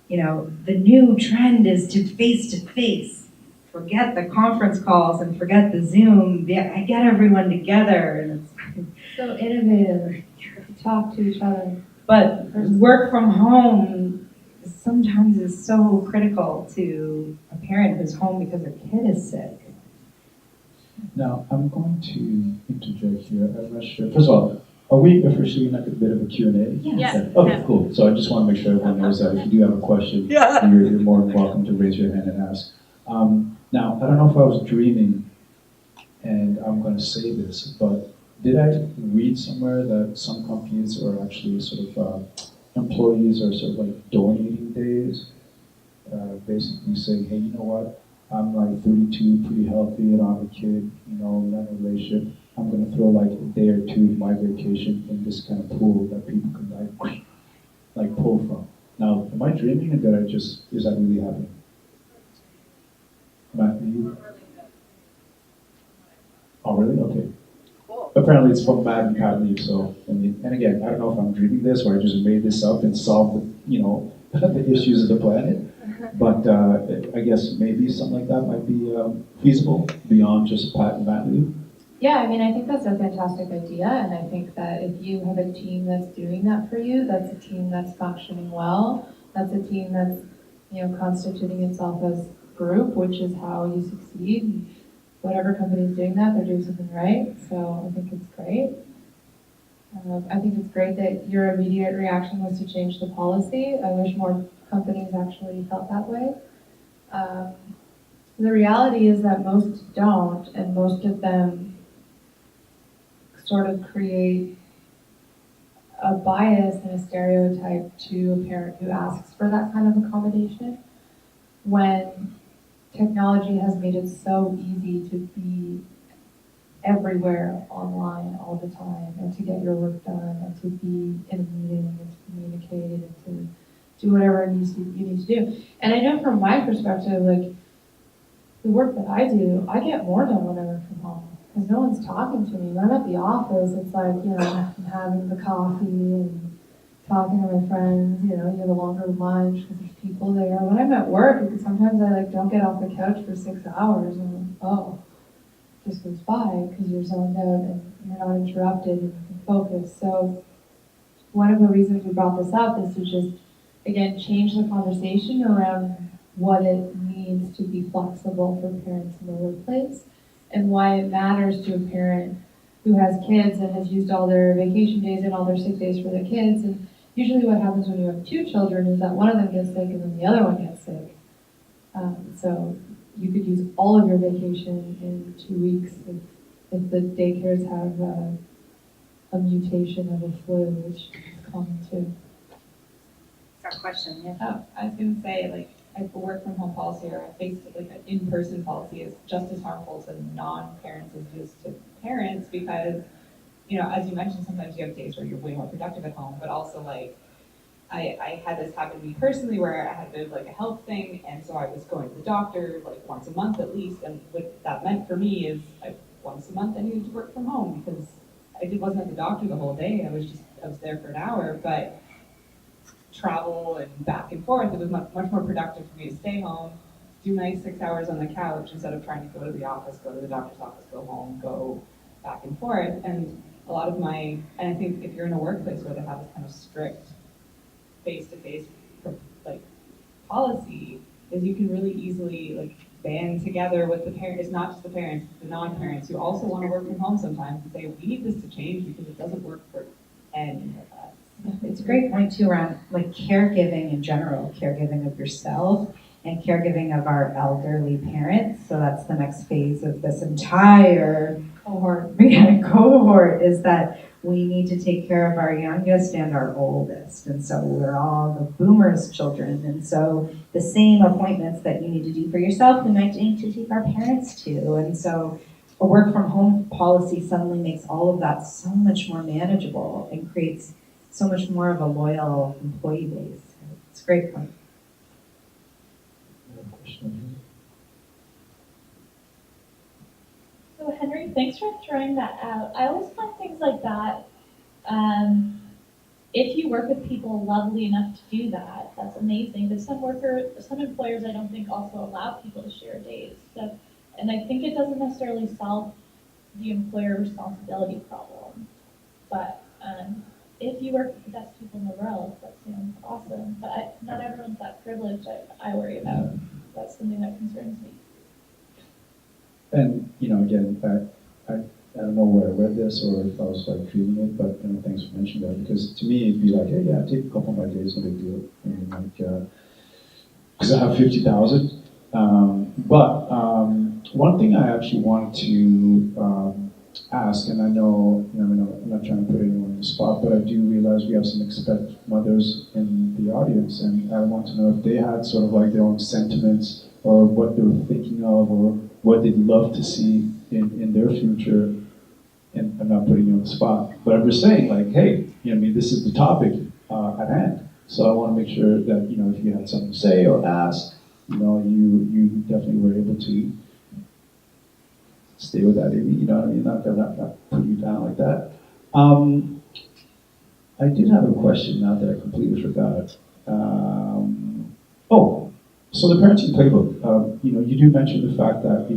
the new trend is to face. Forget the conference calls and forget the Zoom. I get everyone together, and it's So innovative, talk to each other. but work from home sometimes is so critical to a parent who's home because their kid is sick. Now, I'm going to interject here. I'm not sure. First of all, are we officially like a bit of a Q&A? Yes. Okay, cool. So I just want to make sure everyone knows that if you do have a question, you're more than welcome to raise your hand and ask. Now, I don't know if I was dreaming, and I'm going to say this, but did I read somewhere that some companies are actually sort of employees are sort of like donating days, basically saying, hey, you know what? I'm like 32, pretty healthy, I don't have a kid, not in a relationship. I'm going to throw like a day or two of my vacation in this kind of pool that people can like pull from. Now, am I dreaming, or did I just, is that really happening? Matt, are you? Oh, really? Okay. Cool. Apparently it's from Matt and Pat Lee, so, and again, I don't know if I'm dreaming this or I just made this up and solved the issues of the planet. But I guess maybe something like that might be feasible beyond just Pat and Matt Lee. Yeah, I mean, I think that's a fantastic idea, and I think that if you have a team that's doing that for you, that's a team that's functioning well, that's a team that's, constituting itself as a group, which is how you succeed. And whatever company is doing that, they're doing something right, so I think it's great. I think it's great that your immediate reaction was to change the policy. I wish more companies actually felt that way. The reality is that most don't, and most of them sort of create a bias and a stereotype to a parent who asks for that kind of accommodation when technology has made it so easy to be everywhere online all the time and to get your work done and to be in a meeting and to communicate and to do whatever you need to do. And I know from my perspective, like the work that I do, I get more done when I work from home because no one's talking to me. When I'm at the office, it's like, I'm having the coffee and talking to my friends, you have a longer lunch because there's people there. When I'm at work, sometimes I don't get off the couch for 6 hours and it just goes by because you're zoned out and you're not interrupted and you can focus. So one of the reasons we brought this up is to just, again, change the conversation around what it means to be flexible for parents in the workplace and why it matters to a parent who has kids and has used all their vacation days and all their sick days for their kids. And usually what happens when you have 2 children is that one of them gets sick and then the other one gets sick. So you could use all of your vacation in 2 weeks if the daycares have a mutation of a flu, which is common too. That's our question, yeah. Oh, I was gonna say, a work from home policy or an in-person policy is just as harmful to non-parents as it is to parents because, as you mentioned, sometimes you have days where you're way more productive at home, but also I had this happen to me personally where I had a health thing, and so I was going to the doctor once a month at least, and what that meant for me is once a month I needed to work from home because I wasn't at the doctor the whole day. I was there for an hour, but travel and back and forth, it was much more productive for me to stay home, do my 6 hours on the couch instead of trying to go to the office, go to the doctor's office, go home, go back and forth. And a lot of and I think if you're in a workplace where they have this kind of strict face-to-face policy, is you can really easily band together with the parents. It's not just the parents, it's the non-parents who also want to work from home sometimes and say, we need this to change because it doesn't work for any of us. It's a great point too around caregiving in general, caregiving of yourself and caregiving of our elderly parents. So that's the next phase of this entire cohort is that we need to take care of our youngest and our oldest. And so we're all the boomers' children. And so the same appointments that you need to do for yourself, we might need to take our parents to. And so a work from home policy suddenly makes all of that so much more manageable and creates so much more of a loyal employee base. It's a great point. a question over here. So Henry, thanks for throwing that out. I always find things like that, if you work with people lovely enough to do that, that's amazing. But some employers I don't think also allow people to share days. So, and I think it doesn't necessarily solve the employer responsibility problem. But if you work with the best people in the world, that sounds awesome. But not everyone's that privileged. I worry about. That's something that concerns me. And, again, I don't know where I read this or if I was like dreaming it, but thanks for mentioning that, because to me it'd be like, hey, yeah, take a couple of my days, no big deal. I mean, like, because I have 50,000. But one thing I actually wanted to ask, and I know, I'm not trying to put anyone on the spot, but I do realize we have some expect mothers in the audience, and I want to know if they had sort of like their own sentiments or what they were thinking of or what they'd love to see in their future. And I'm not putting you on the spot, but I'm just saying, like, hey, this is the topic at hand. So I want to make sure that, if you had something to say or ask, you definitely were able to stay with that, Amy. You know what I mean? Not put you down like that. I did have a question now that I completely forgot. So the Parenting Playbook, you do mention the fact that,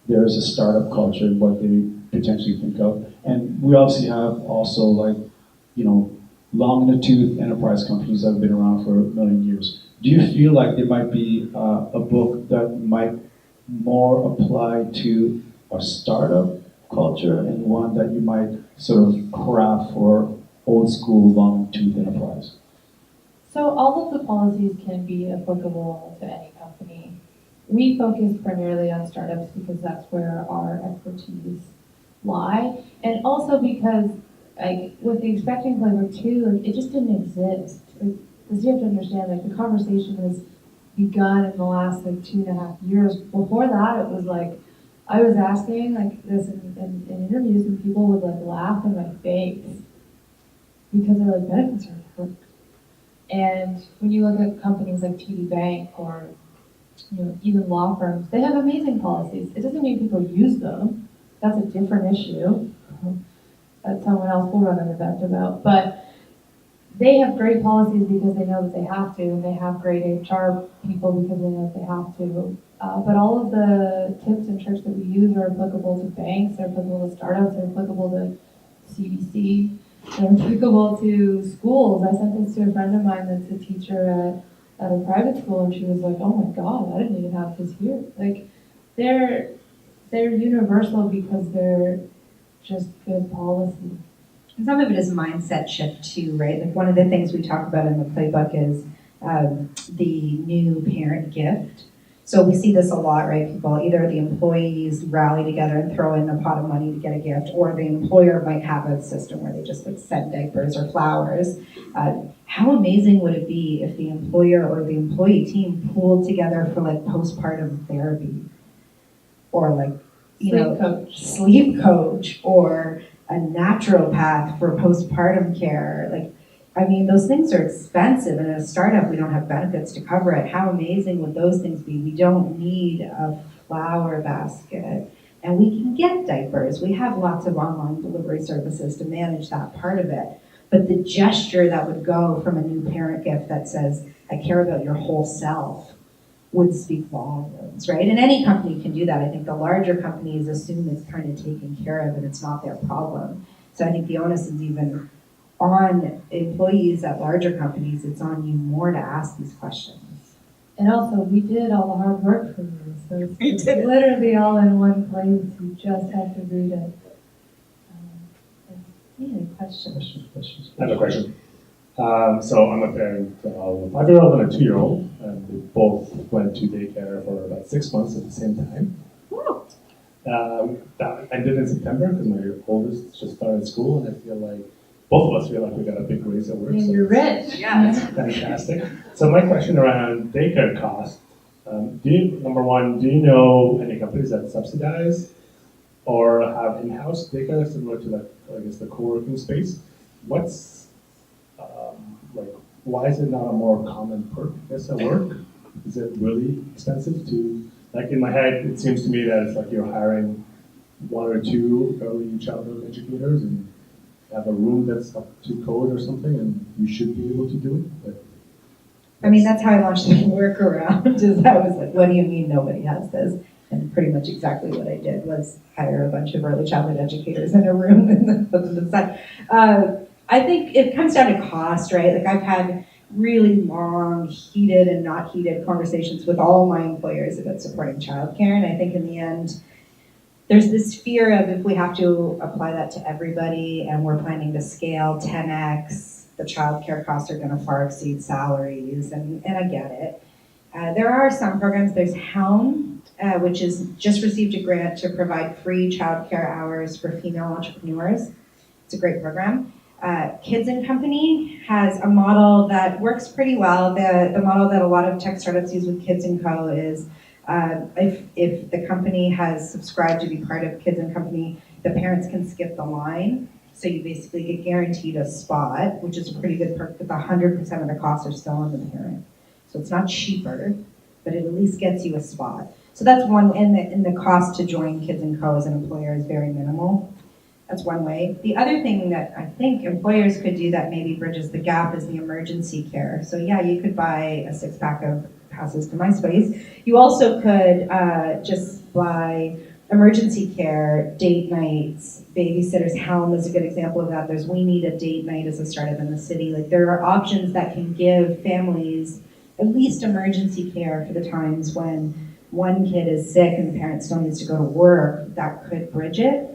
there is a startup culture and what they potentially think of. And we obviously have also long in the tooth enterprise companies that have been around for a million years. Do you feel like there might be a book that might more apply to a startup culture and one that you might sort of craft for old school long tooth enterprise? So all of the policies can be applicable to any company. We focus primarily on startups because that's where our expertise lie, and also because with the Expecting Playbook too, it just didn't exist. Because you have to understand, the conversation has begun in the last 2.5 years. Before that, it was I was asking this in interviews, and people would laugh in my face because they're benefits are important. And when you look at companies like TD Bank or even law firms, they have amazing policies. It doesn't mean people use them. That's a different issue that someone else will run an event about. But they have great policies because they know that they have to, and they have great HR people because they know that they have to. But all of the tips and tricks that we use are applicable to banks, they're applicable to startups, they're applicable to CDC, they're applicable to schools. I sent this to a friend of mine that's a teacher at a private school, and she was like, oh my God, I didn't even have this here. They're universal because they're just good policy. And some of it is mindset shift too, right? One of the things we talk about in the playbook is the new parent gift. So we see this a lot, right? People, either the employees rally together and throw in a pot of money to get a gift, or the employer might have a system where they just send diapers or flowers. How amazing would it be if the employer or the employee team pooled together for postpartum therapy, or sleep coach, or a naturopath for postpartum care? Those things are expensive, and in a startup, we don't have benefits to cover it. How amazing would those things be? We don't need a flower basket, and we can get diapers. We have lots of online delivery services to manage that part of it. But the gesture that would go from a new parent gift that says, I care about your whole self, would speak volumes, right? And any company can do that. I think the larger companies assume it's kind of taken care of and it's not their problem. So I think the onus is even on employees at larger companies. It's on you more to ask these questions. And also, we did all the hard work for you, so it's literally all in one place. You just have to read it. Any questions? I have a question. So I'm a parent of a 5-year-old and a 2-year-old, and we both went to daycare for about 6 months at the same time. Wow. That ended in September because my oldest just started school, and I feel like both of us feel like we got a big raise at work. And you're rich. Yeah. It's fantastic. So my question around daycare cost, number one, do you know any companies that subsidize or have in-house daycare similar to the co-working space? Why is it not a more common perk, at work? is it really expensive to, like in my head, it seems to me that it's like you're hiring 1 or 2 early childhood educators and have a room that's up to code or something, and you should be able to do it. But I mean, that's how I launched the workaround, is I was like, what do you mean nobody has this? And pretty much exactly what I did was hire a bunch of early childhood educators in a room and the side. I think it comes down to cost, right? Like I've had really long, heated and not heated conversations with all my employers about supporting childcare, and I think in the end, there's this fear of if we have to apply that to everybody and we're planning to scale 10x, the childcare costs are going to far exceed salaries, and I get it. There are some programs, there's Helm, which is just received a grant to provide free childcare hours for female entrepreneurs. It's a great program. Kids and Company has a model that works pretty well. The model that a lot of tech startups use with Kids and Co is if the company has subscribed to be part of Kids and Company, the parents can skip the line. So you basically get guaranteed a spot, which is a pretty good perk, but 100% of the costs are still on the parent. So it's not cheaper, but it at least gets you a spot. So that's one, and the cost to join Kids and Co as an employer is very minimal. That's one way. The other thing that I think employers could do that maybe bridges the gap is the emergency care. So yeah, you could buy a 6-pack of passes to MySpace. You also could just buy emergency care, date nights, babysitters. Helm is a good example of that. There's We Need a Date Night as a startup in the city. Like there are options that can give families at least emergency care for the times when one kid is sick and the parent still needs to go to work. That could bridge it.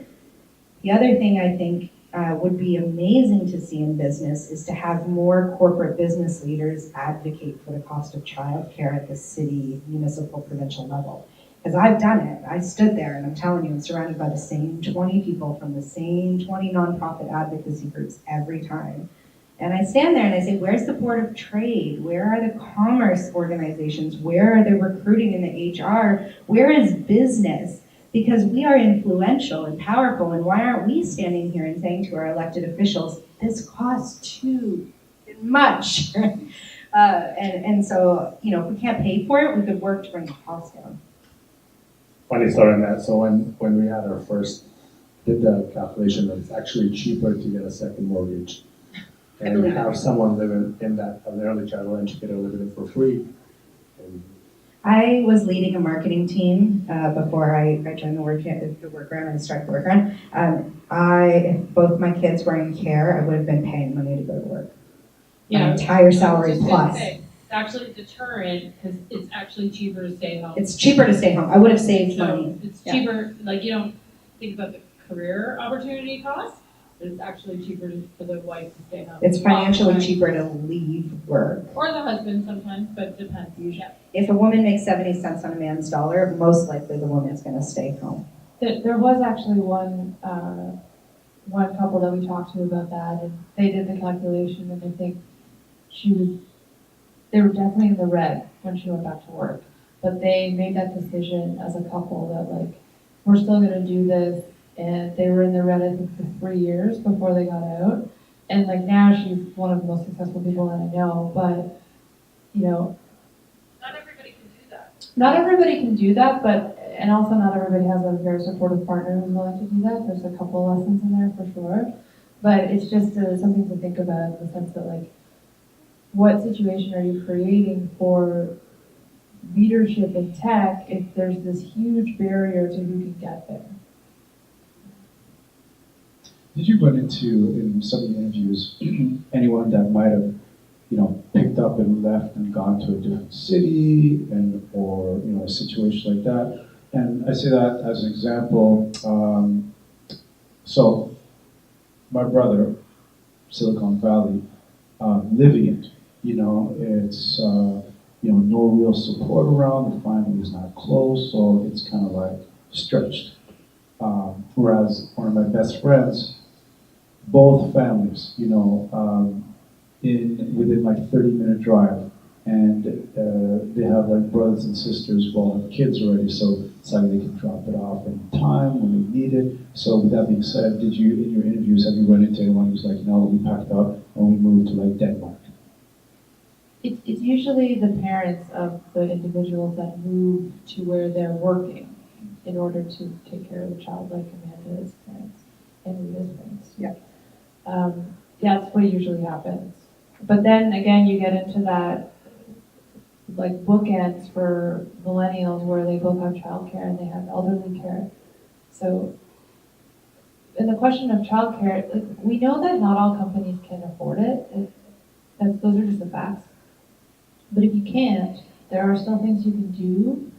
The other thing I think would be amazing to see in business is to have more corporate business leaders advocate for the cost of childcare at the city, municipal, provincial level. Because I've done it. I stood there and I'm telling you, I'm surrounded by the same 20 people from the same 20 nonprofit advocacy groups every time. And I stand there and I say, where's the Board of Trade? Where are the commerce organizations? Where are the recruiting and the HR? Where is business? Because we are influential and powerful, and why aren't we standing here and saying to our elected officials, this costs too much? And so, you know, if we can't pay for it, we could work to bring the cost down. funny story on that. So when we had our first, did the calculation that it's actually cheaper to get a second mortgage and have someone living in that, an early childhood educator living in for free. And I was leading a marketing team before I joined the workaround and started the workaround. If both my kids were in care, I would have been paying money to go to work. Yeah, My entire salary I was just plus. gonna say, it's actually a deterrent because it's actually cheaper to stay home. It's cheaper to stay home. I would have saved So money. it's Yeah. cheaper, like you don't think about the career opportunity cost, but it's actually cheaper for the wife to stay home. It's financially While- cheaper to leave work. Or the husband sometimes, but it depends. Yeah. If a woman makes 70 cents on a man's dollar, most likely the woman's going to stay home. There was actually one couple that we talked to about that, and they did the calculation, and I think they were definitely in the red when she went back to work. But they made that decision as a couple that like, we're still gonna do this, and they were in the red I think for 3 years before they got out. And like now she's one of the most successful people that I know, but you know, Not everybody can do that. not everybody can do that, and also not everybody has a very supportive partner who's willing to do that. There's a couple lessons in there for sure. But it's just something to think about in the sense that like, what situation are you creating for leadership in tech if there's this huge barrier to who can get there? Did you run into, in some of the interviews, anyone that might have, picked up and left and gone to a different city or a situation like that? And I say that as an example. So my brother, Silicon Valley, living it, it's, no real support around, the family is not close, so it's kind of like stretched. Whereas one of my best friends, both families, within like 30-minute drive, and they have like brothers and sisters who all have kids already, so it's like they can drop it off anytime when they need it. So with that being said, did you, in your interviews, have you run into anyone who's like, no, we packed up and we moved to like Denmark? It's usually the parents of the individuals that move to where they're working in order to take care of the child, like Amanda's parents and Rita's parents. Yeah. That's what usually happens. But then again, you get into that like bookends for millennials where they both have childcare and they have elderly care. So, in the question of childcare, like, we know that not all companies can afford it. Those are just the facts. But if you can't, there are still things you can do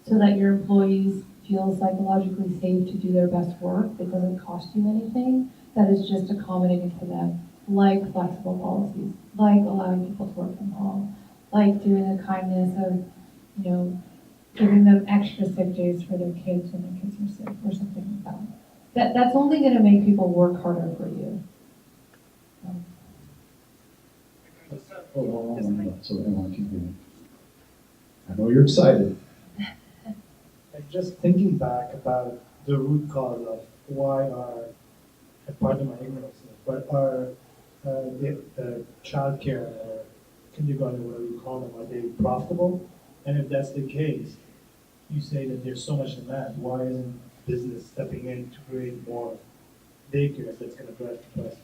so that your employees feel psychologically safe to do their best work. It doesn't cost you anything. That is just accommodating to them, like flexible policies, like allowing people to work from home, like doing a kindness of, giving them extra sick days for their kids when their kids are sick or something like that. That's only going to make people work harder for you. Hold on, so everyone can hear me. I know you're excited. Like just thinking back about the root cause of why are, pardon my ignorance, but are the childcare or kindergarten, whatever you call them, are they profitable? And if that's the case, you say that there's so much demand. Why isn't business stepping in to create more daycares that's going to drive the price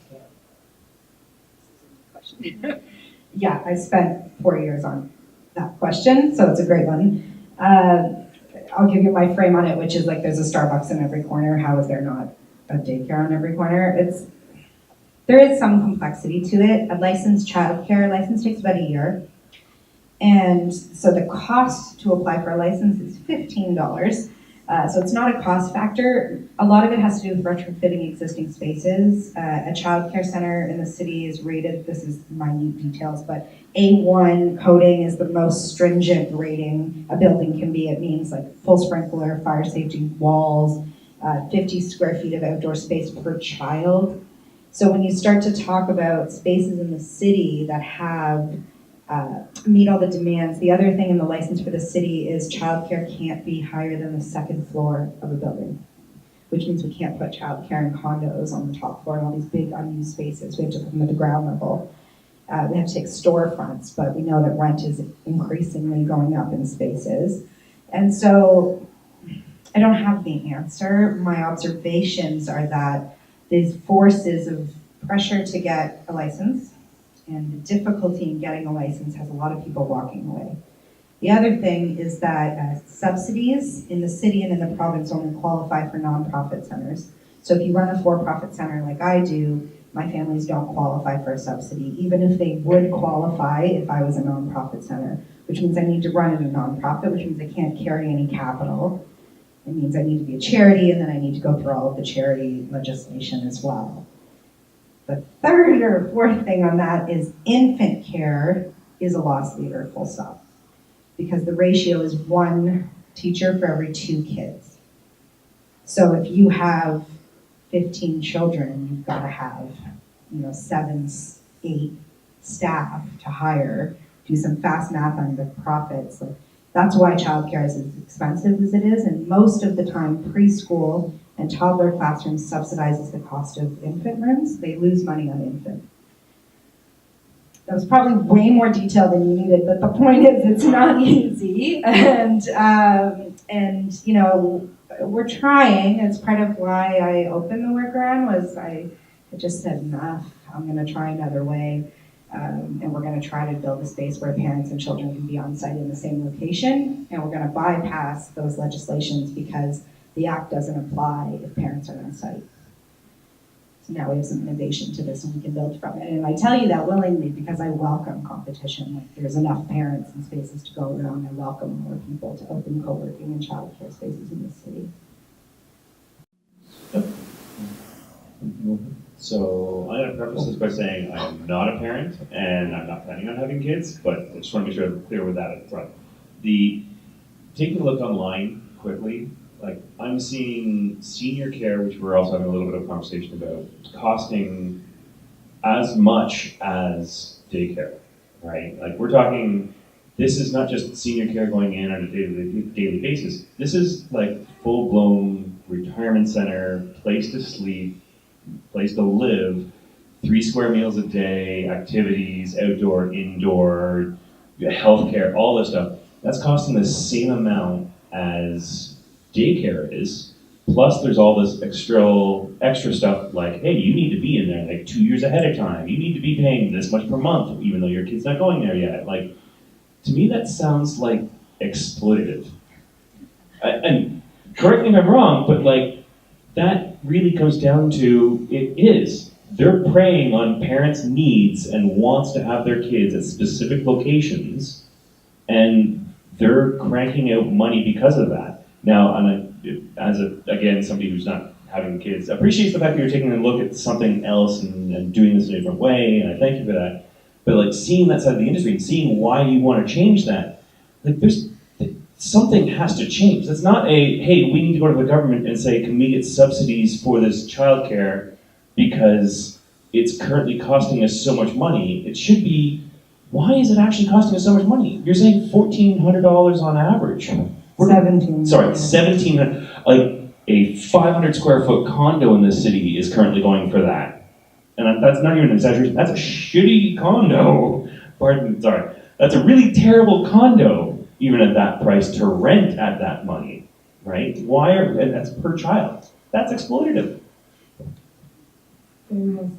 down? Yeah, I spent 4 years on that question, so it's a great one. I'll give you my frame on it, which is like there's a Starbucks in every corner. How is there not a daycare on every corner? There is some complexity to it. A licensed childcare license takes about a year. And so the cost to apply for a license is $15. So it's not a cost factor. A lot of it has to do with retrofitting existing spaces. A childcare center in the city is rated, this is minute details, but A1 coding is the most stringent rating a building can be. It means like full sprinkler, fire safety, walls, 50 square feet of outdoor space per child. So when you start to talk about spaces in the city that have meet all the demands. The other thing in the license for the city is childcare can't be higher than the second floor of a building, which means we can't put childcare in condos on the top floor and all these big unused spaces. We have to put them at the ground level. We have to take storefronts, but we know that rent is increasingly going up in spaces. And so I don't have the answer. My observations are that these forces of pressure to get a license and the difficulty in getting a license has a lot of people walking away. The other thing is that subsidies in the city and in the province only qualify for nonprofit centers. So if you run a for-profit center like I do, my families don't qualify for a subsidy, even if they would qualify if I was a nonprofit center, which means I need to run in a nonprofit, which means I can't carry any capital. It means I need to be a charity, and then I need to go through all of the charity legislation as well. The third or fourth thing on that is infant care is a loss leader, full stop. Because the ratio is 1 teacher for every 2 kids. So if you have 15 children, you've got to have, 7, 8 staff to hire. Do some fast math on the profits. That's why childcare is as expensive as it is, and most of the time preschool and toddler classrooms subsidizes the cost of infant rooms. They lose money on infant. That was probably way more detail than you needed, but the point is it's not easy. And we're trying. It's part of why I opened the workaround was I just said enough. I'm gonna try another way. And we're gonna try to build a space where parents and children can be on site in the same location. And we're gonna bypass those legislations because the act doesn't apply if parents are on site. So now we have some innovation to this and we can build from it. And I tell you that willingly because I welcome competition. Like there's enough parents and spaces to go around. I welcome more people to open co-working and childcare spaces in the city. So I'm going to preface this by saying I'm not a parent and I'm not planning on having kids, but I just want to make sure I'm clear with that up front. Taking a look online quickly, like I'm seeing senior care, which we're also having a little bit of conversation about, costing as much as daycare, right? Like we're talking, this is not just senior care going in on a daily basis. This is like full-blown retirement center, place to sleep, place to live 3 square meals a day, activities, outdoor, indoor, healthcare, all this stuff, that's costing the same amount as daycare is. Plus, there's all this extra stuff like, hey, you need to be in there like 2 years ahead of time. You need to be paying this much per month, even though your kid's not going there yet. Like, to me, that sounds like exploitative. And correct me if I'm wrong, but like, that really comes down to it is. They're preying on parents' needs and wants to have their kids at specific locations, and they're cranking out money because of that. Now, again, somebody who's not having kids appreciates the fact that you're taking a look at something else and doing this in a different way, and I thank you for that. But like seeing that side of the industry and seeing why you want to change that, like something has to change. That's not hey, we need to go to the government and say, can we get subsidies for this childcare because it's currently costing us so much money. It should be, why is it actually costing us so much money? You're saying $1,400 on average. 17. Sorry, 1,700. Like a 500 square foot condo in this city is currently going for that. And that's not even an exaggeration. That's a shitty condo. Pardon, sorry. That's a really terrible condo, even at that price, to rent at that money, right? And that's per child. That's exploitative. Very well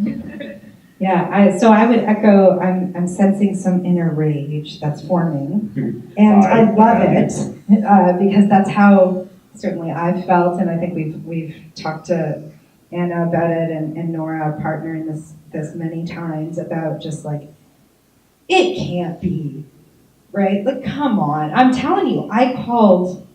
said. Yeah, so I would echo, I'm sensing some inner rage that's forming. And I love it, because that's how certainly I've felt, and I think we've talked to Anna about it, and Nora, our partner in this many times, about just like, it can't be, right? Like, come on. I'm telling you, I called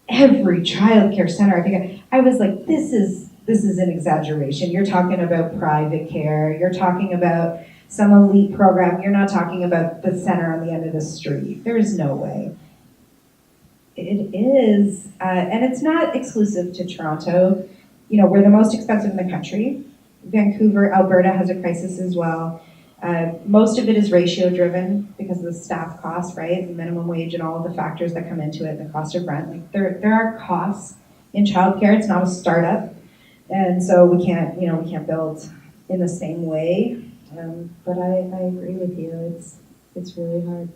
every childcare center. I think I was like, this is an exaggeration. You're talking about private care. You're talking about some elite program. You're not talking about the center on the end of the street. There is no way. It is, and it's not exclusive to Toronto. You know, we're the most expensive in the country. Vancouver, Alberta has a crisis as well. Most of it is ratio driven because of the staff costs, right? The minimum wage and all of the factors that come into it, the cost of rent. Like there are costs in childcare. It's not a startup. And so we can't build in the same way. But I agree with you. It's really hard.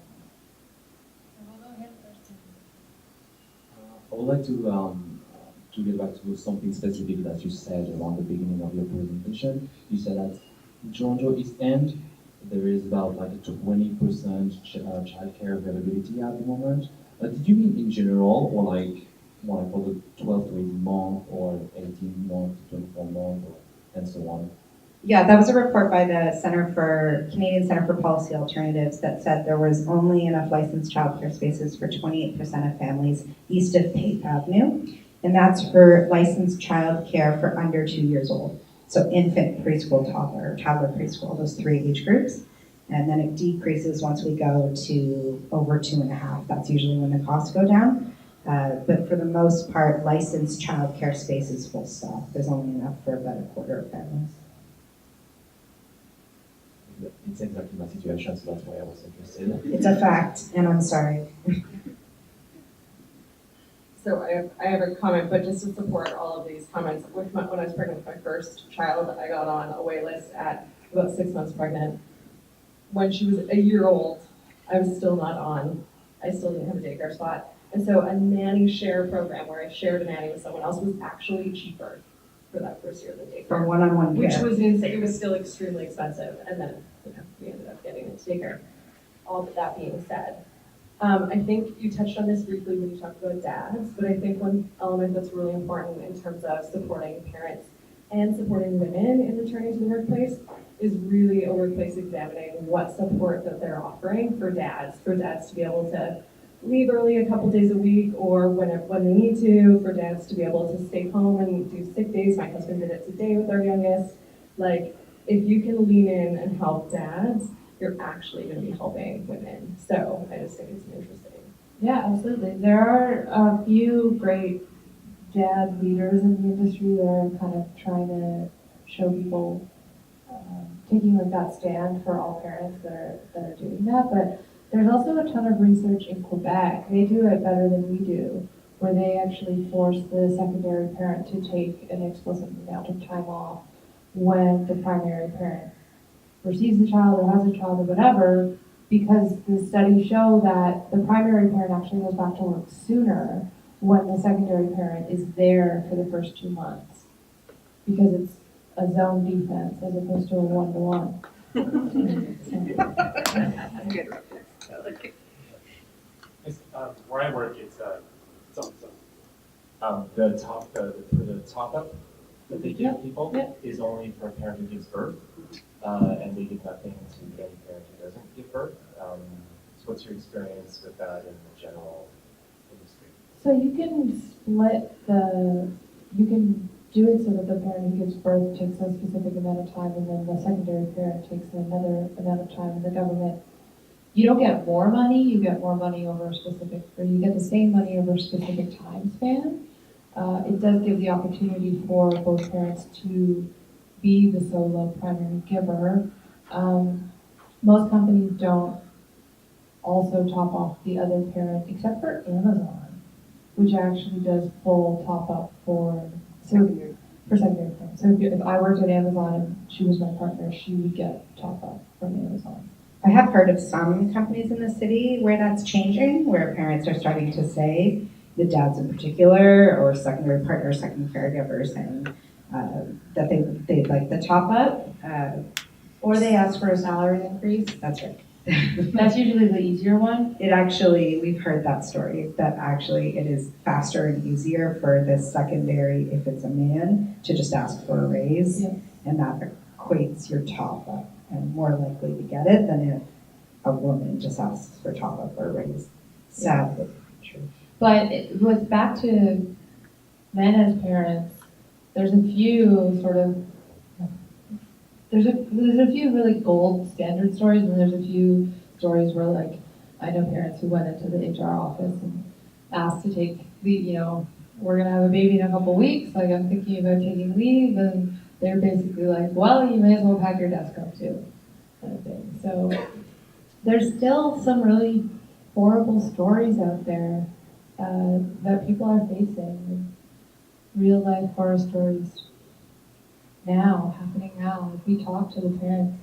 I would like to get back to something specific that you said around the beginning of your presentation. You said that in Toronto East End, there is about like a 20% childcare availability at the moment. Did you mean in general, or like more for the 12 to 18 month, or 18 month to 24 month, and so on? Yeah, that was a report by the Canadian Centre for Policy Alternatives that said there was only enough licensed childcare spaces for 28% of families east of Pate Avenue, and that's for licensed childcare for under 2 years old. So infant, preschool, toddler preschool, those 3 age groups. And then it decreases once we go to over 2.5. That's usually when the costs go down. But for the most part, licensed childcare spaces full stop. There's only enough for about a quarter of families. It's exactly my situation, so that's why I was interested. It's a fact, and I'm sorry. So I have a comment, but just to support all of these comments, when I was pregnant with my first child, I got on a wait list at about 6 months pregnant. When she was a year old, I was still not on. I still didn't have a daycare spot. And so a nanny share program where I shared a nanny with someone else was actually cheaper for that first year of the daycare. For one-on-one care. Which was insane. It was still extremely expensive. And then we ended up getting into daycare. All of that being said, I think you touched on this briefly when you talked about dads, but I think one element that's really important in terms of supporting parents and supporting women in returning to the workplace is really a workplace examining what support that they're offering for dads to be able to leave early a couple days a week or when they need to, for dads to be able to stay home and do sick days. My husband did it today with our youngest. Like, if you can lean in and help dads, you're actually going to be helping women. So I just think it's interesting. Yeah, absolutely. There are a few great dad leaders in the industry that are kind of trying to show people taking like that stand for all parents that are doing that. But there's also a ton of research in Quebec. They do it better than we do, where they actually force the secondary parent to take an explicit amount of time off when the primary parent receives the child or has a child or whatever, because the studies show that the primary parent actually goes back to work sooner when the secondary parent is there for the first 2 months, because it's a zone defense as opposed to a one-to-one. That's good. I like it. Where I work, it's the top up that they give people is only for a parent who gives birth, and they give nothing to any parent who doesn't give birth. So what's your experience with that in the general industry? So you can split you can do it so that the parent who gives birth takes a specific amount of time, and then the secondary parent takes another amount of time. The government, you don't get more money, you get more money over a specific, or you get the same money over a specific time span. It does give the opportunity for both parents to be the solo primary giver. Most companies don't also top off the other parent, except for Amazon, which actually does full top up for secondary parents. So if I worked at Amazon and she was my partner, she would get top up from Amazon. I have heard of some companies in the city where that's changing, where parents are starting to say, the dads in particular, or secondary partners, second caregivers, saying that they'd like the top up. Or they ask for a salary increase. That's right. That's usually the easier one. It actually, we've heard that story, that actually it is faster and easier for the secondary, if it's a man, to just ask for a raise, and that equates your top up, and more likely to get it than if a woman just asks for top up or a raise. Sadly, true. But with back to men as parents, there's a few sort of, there's a few really gold standard stories, and there's a few stories where, like, I know parents who went into the HR office and asked to take we're gonna have a baby in a couple weeks, like I'm thinking about taking leave, and they're basically like, well, you may as well pack your desk up too, kind of thing. So there's still some really horrible stories out there that people are facing, real life horror stories happening now. If we talk to the parents,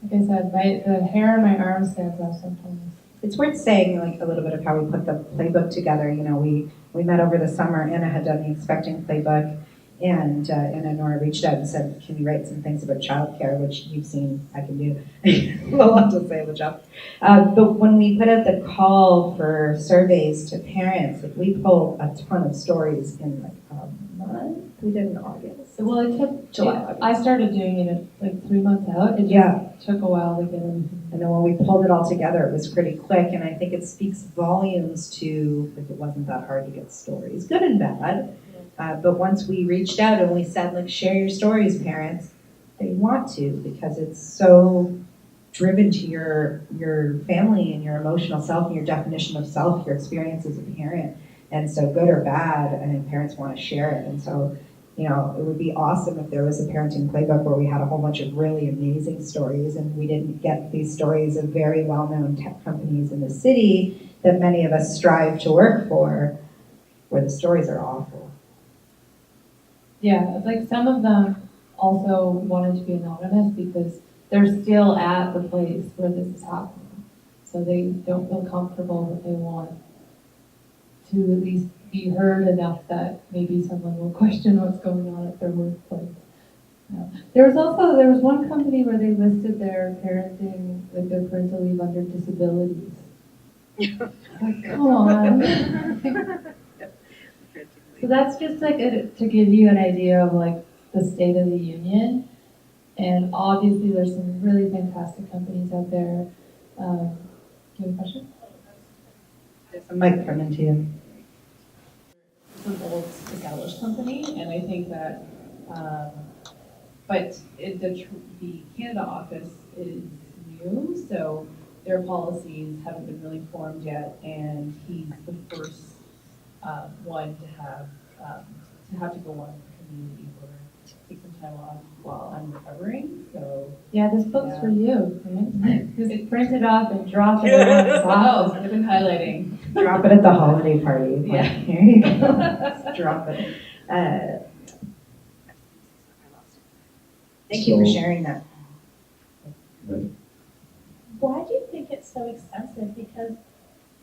like I said, the hair on my arm stands up sometimes. It's worth saying, like, a little bit of how we put the playbook together. You know, we met over the summer. Anna had done the Expecting Playbook, and Anna and Nora reached out and said, can you write some things about childcare, which you've seen I can do. A lot to say about childcare. But when we put out the call for surveys to parents, like, we pulled a ton of stories in like a month. We did in August. Well, it took July. I started doing it at like 3 months out. It just took a while to get everything. And then when we pulled it all together, it was pretty quick, and I think it speaks volumes to, like, it wasn't that hard to get stories, good and bad. But once we reached out and we said, like, share your stories, parents, they want to, because it's so driven to your family and your emotional self and your definition of self, your experience as a parent. And so good or bad, I think parents want to share it. And so, you know, it would be awesome if there was a parenting playbook where we had a whole bunch of really amazing stories, and we didn't get these stories of very well-known tech companies in the city that many of us strive to work for, where the stories are awful. Yeah, it's like some of them also wanted to be anonymous because they're still at the place where this is happening. So they don't feel comfortable, but they want to at least be heard enough that maybe someone will question what's going on at their workplace. Yeah. There was one company where they listed their parenting, like their parental leave under disabilities. Like, come on. So that's just like to give you an idea of like the state of the union. And obviously there's some really fantastic companies out there. Do you have a question? There's a mic coming to you. It's an old established company, and I think that, but the Canada office is new, so their policies haven't been really formed yet, and he's the first one to have to go on community for take some time off while I'm recovering. So yeah, this book's for you. Right? Just print it off and drop it around the oh, I've been highlighting. Drop it at the holiday party. Yeah. Here you go. Drop it. Thank you for So- sharing that. Right. Why do you think it's so expensive? Because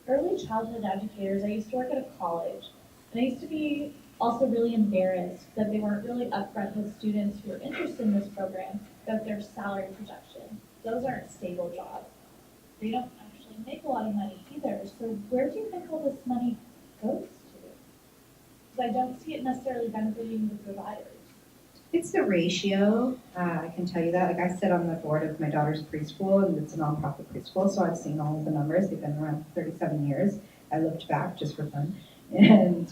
early childhood educators, I used to work at a college, and I used to be also really embarrassed that they weren't really upfront with students who are interested in this program about their salary projection. Those aren't stable jobs. They don't actually make a lot of money either. So where do you think all this money goes to? Because I don't see it necessarily benefiting the providers. It's the ratio, I can tell you that. Like I sit on the board of my daughter's preschool, and it's a nonprofit preschool, so I've seen all of the numbers. They've been around for 37 years. I looked back just for fun. And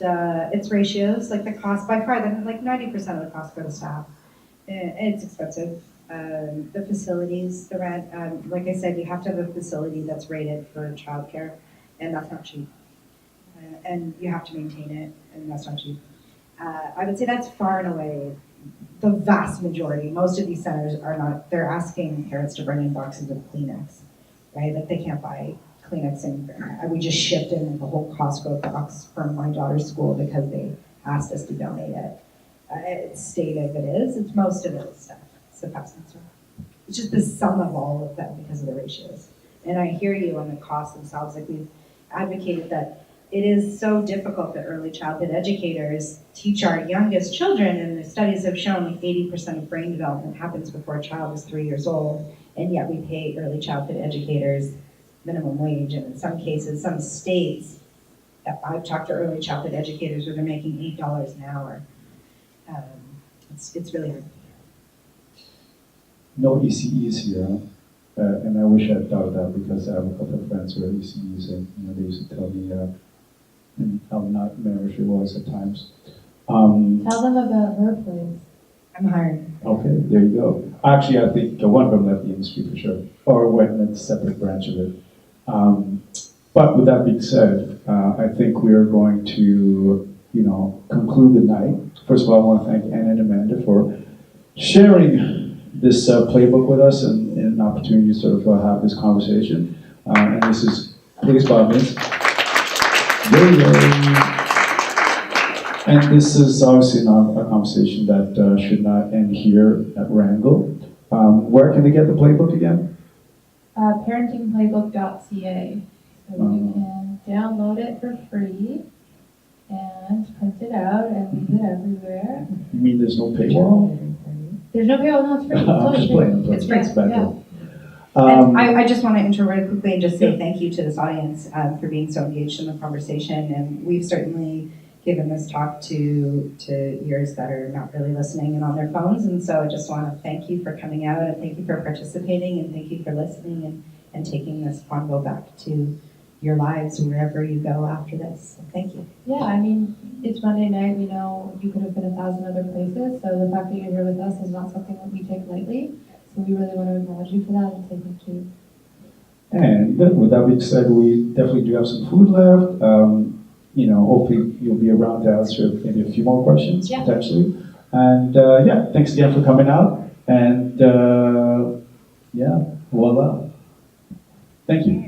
it's ratios, like the cost by far, then like 90% of the cost go to staff. It's expensive. The facilities, the rent, like I said, you have to have a facility that's rated for childcare, and that's not cheap. And you have to maintain it, and that's not cheap. I would say that's far and away the vast majority. Most of these centers are not, they're asking parents to bring in boxes of Kleenex, right? Like they can't buy Kleenex, and we just shipped in like a whole Costco box from my daughter's school because they asked us to donate it. It's stated it is, it's most of it is stuff. It's the vast majority. It's just the sum of all of them because of the ratios. And I hear you on the costs themselves. Like we've advocated that it is so difficult that early childhood educators teach our youngest children, and the studies have shown like 80% of brain development happens before a child is 3 years old, and yet we pay early childhood educators minimum wage, and in some cases, some states, I've talked to early childhood educators where they're making $8 an hour. It's really hard. No ECEs here, and I wish I'd thought of that because I have a couple of friends who are ECEs, and they used to tell me how not memorship was at times. Tell them about her place. I'm hired. Okay, there you go. Actually, I think one of them left the industry for sure, or went in a separate branch of it. But with that being said, I think we are going to, conclude the night. First of all, I want to thank Anna and Amanda for sharing this playbook with us and an opportunity to sort of have this conversation. And this is, please, Bob, and this is obviously not a conversation that should not end here at Wrangle. Where can they get the playbook again? ParentingPlaybook.ca. So you can download it for free and print it out and leave it everywhere. You mean there's no paywall? There's no paywall, no, it's free. I'm just playing. It's free. It's bad. Yeah. And I just want to interrupt really quickly and just say thank you to this audience for being so engaged in the conversation. And we've certainly given this talk to ears that are not really listening and on their phones. And so I just want to thank you for coming out, and thank you for participating, and thank you for listening and taking this convo back to your lives wherever you go after this. So thank you. Yeah, I mean, it's Monday night. We know you could have been 1,000 other places. So the fact that you're here with us is not something that we take lightly. So we really want to acknowledge you for that and say thank you. And with that being said, we definitely do have some food left. Hopefully you'll be around to answer maybe a few more questions, potentially. And thanks again for coming out. And voila. Thank you.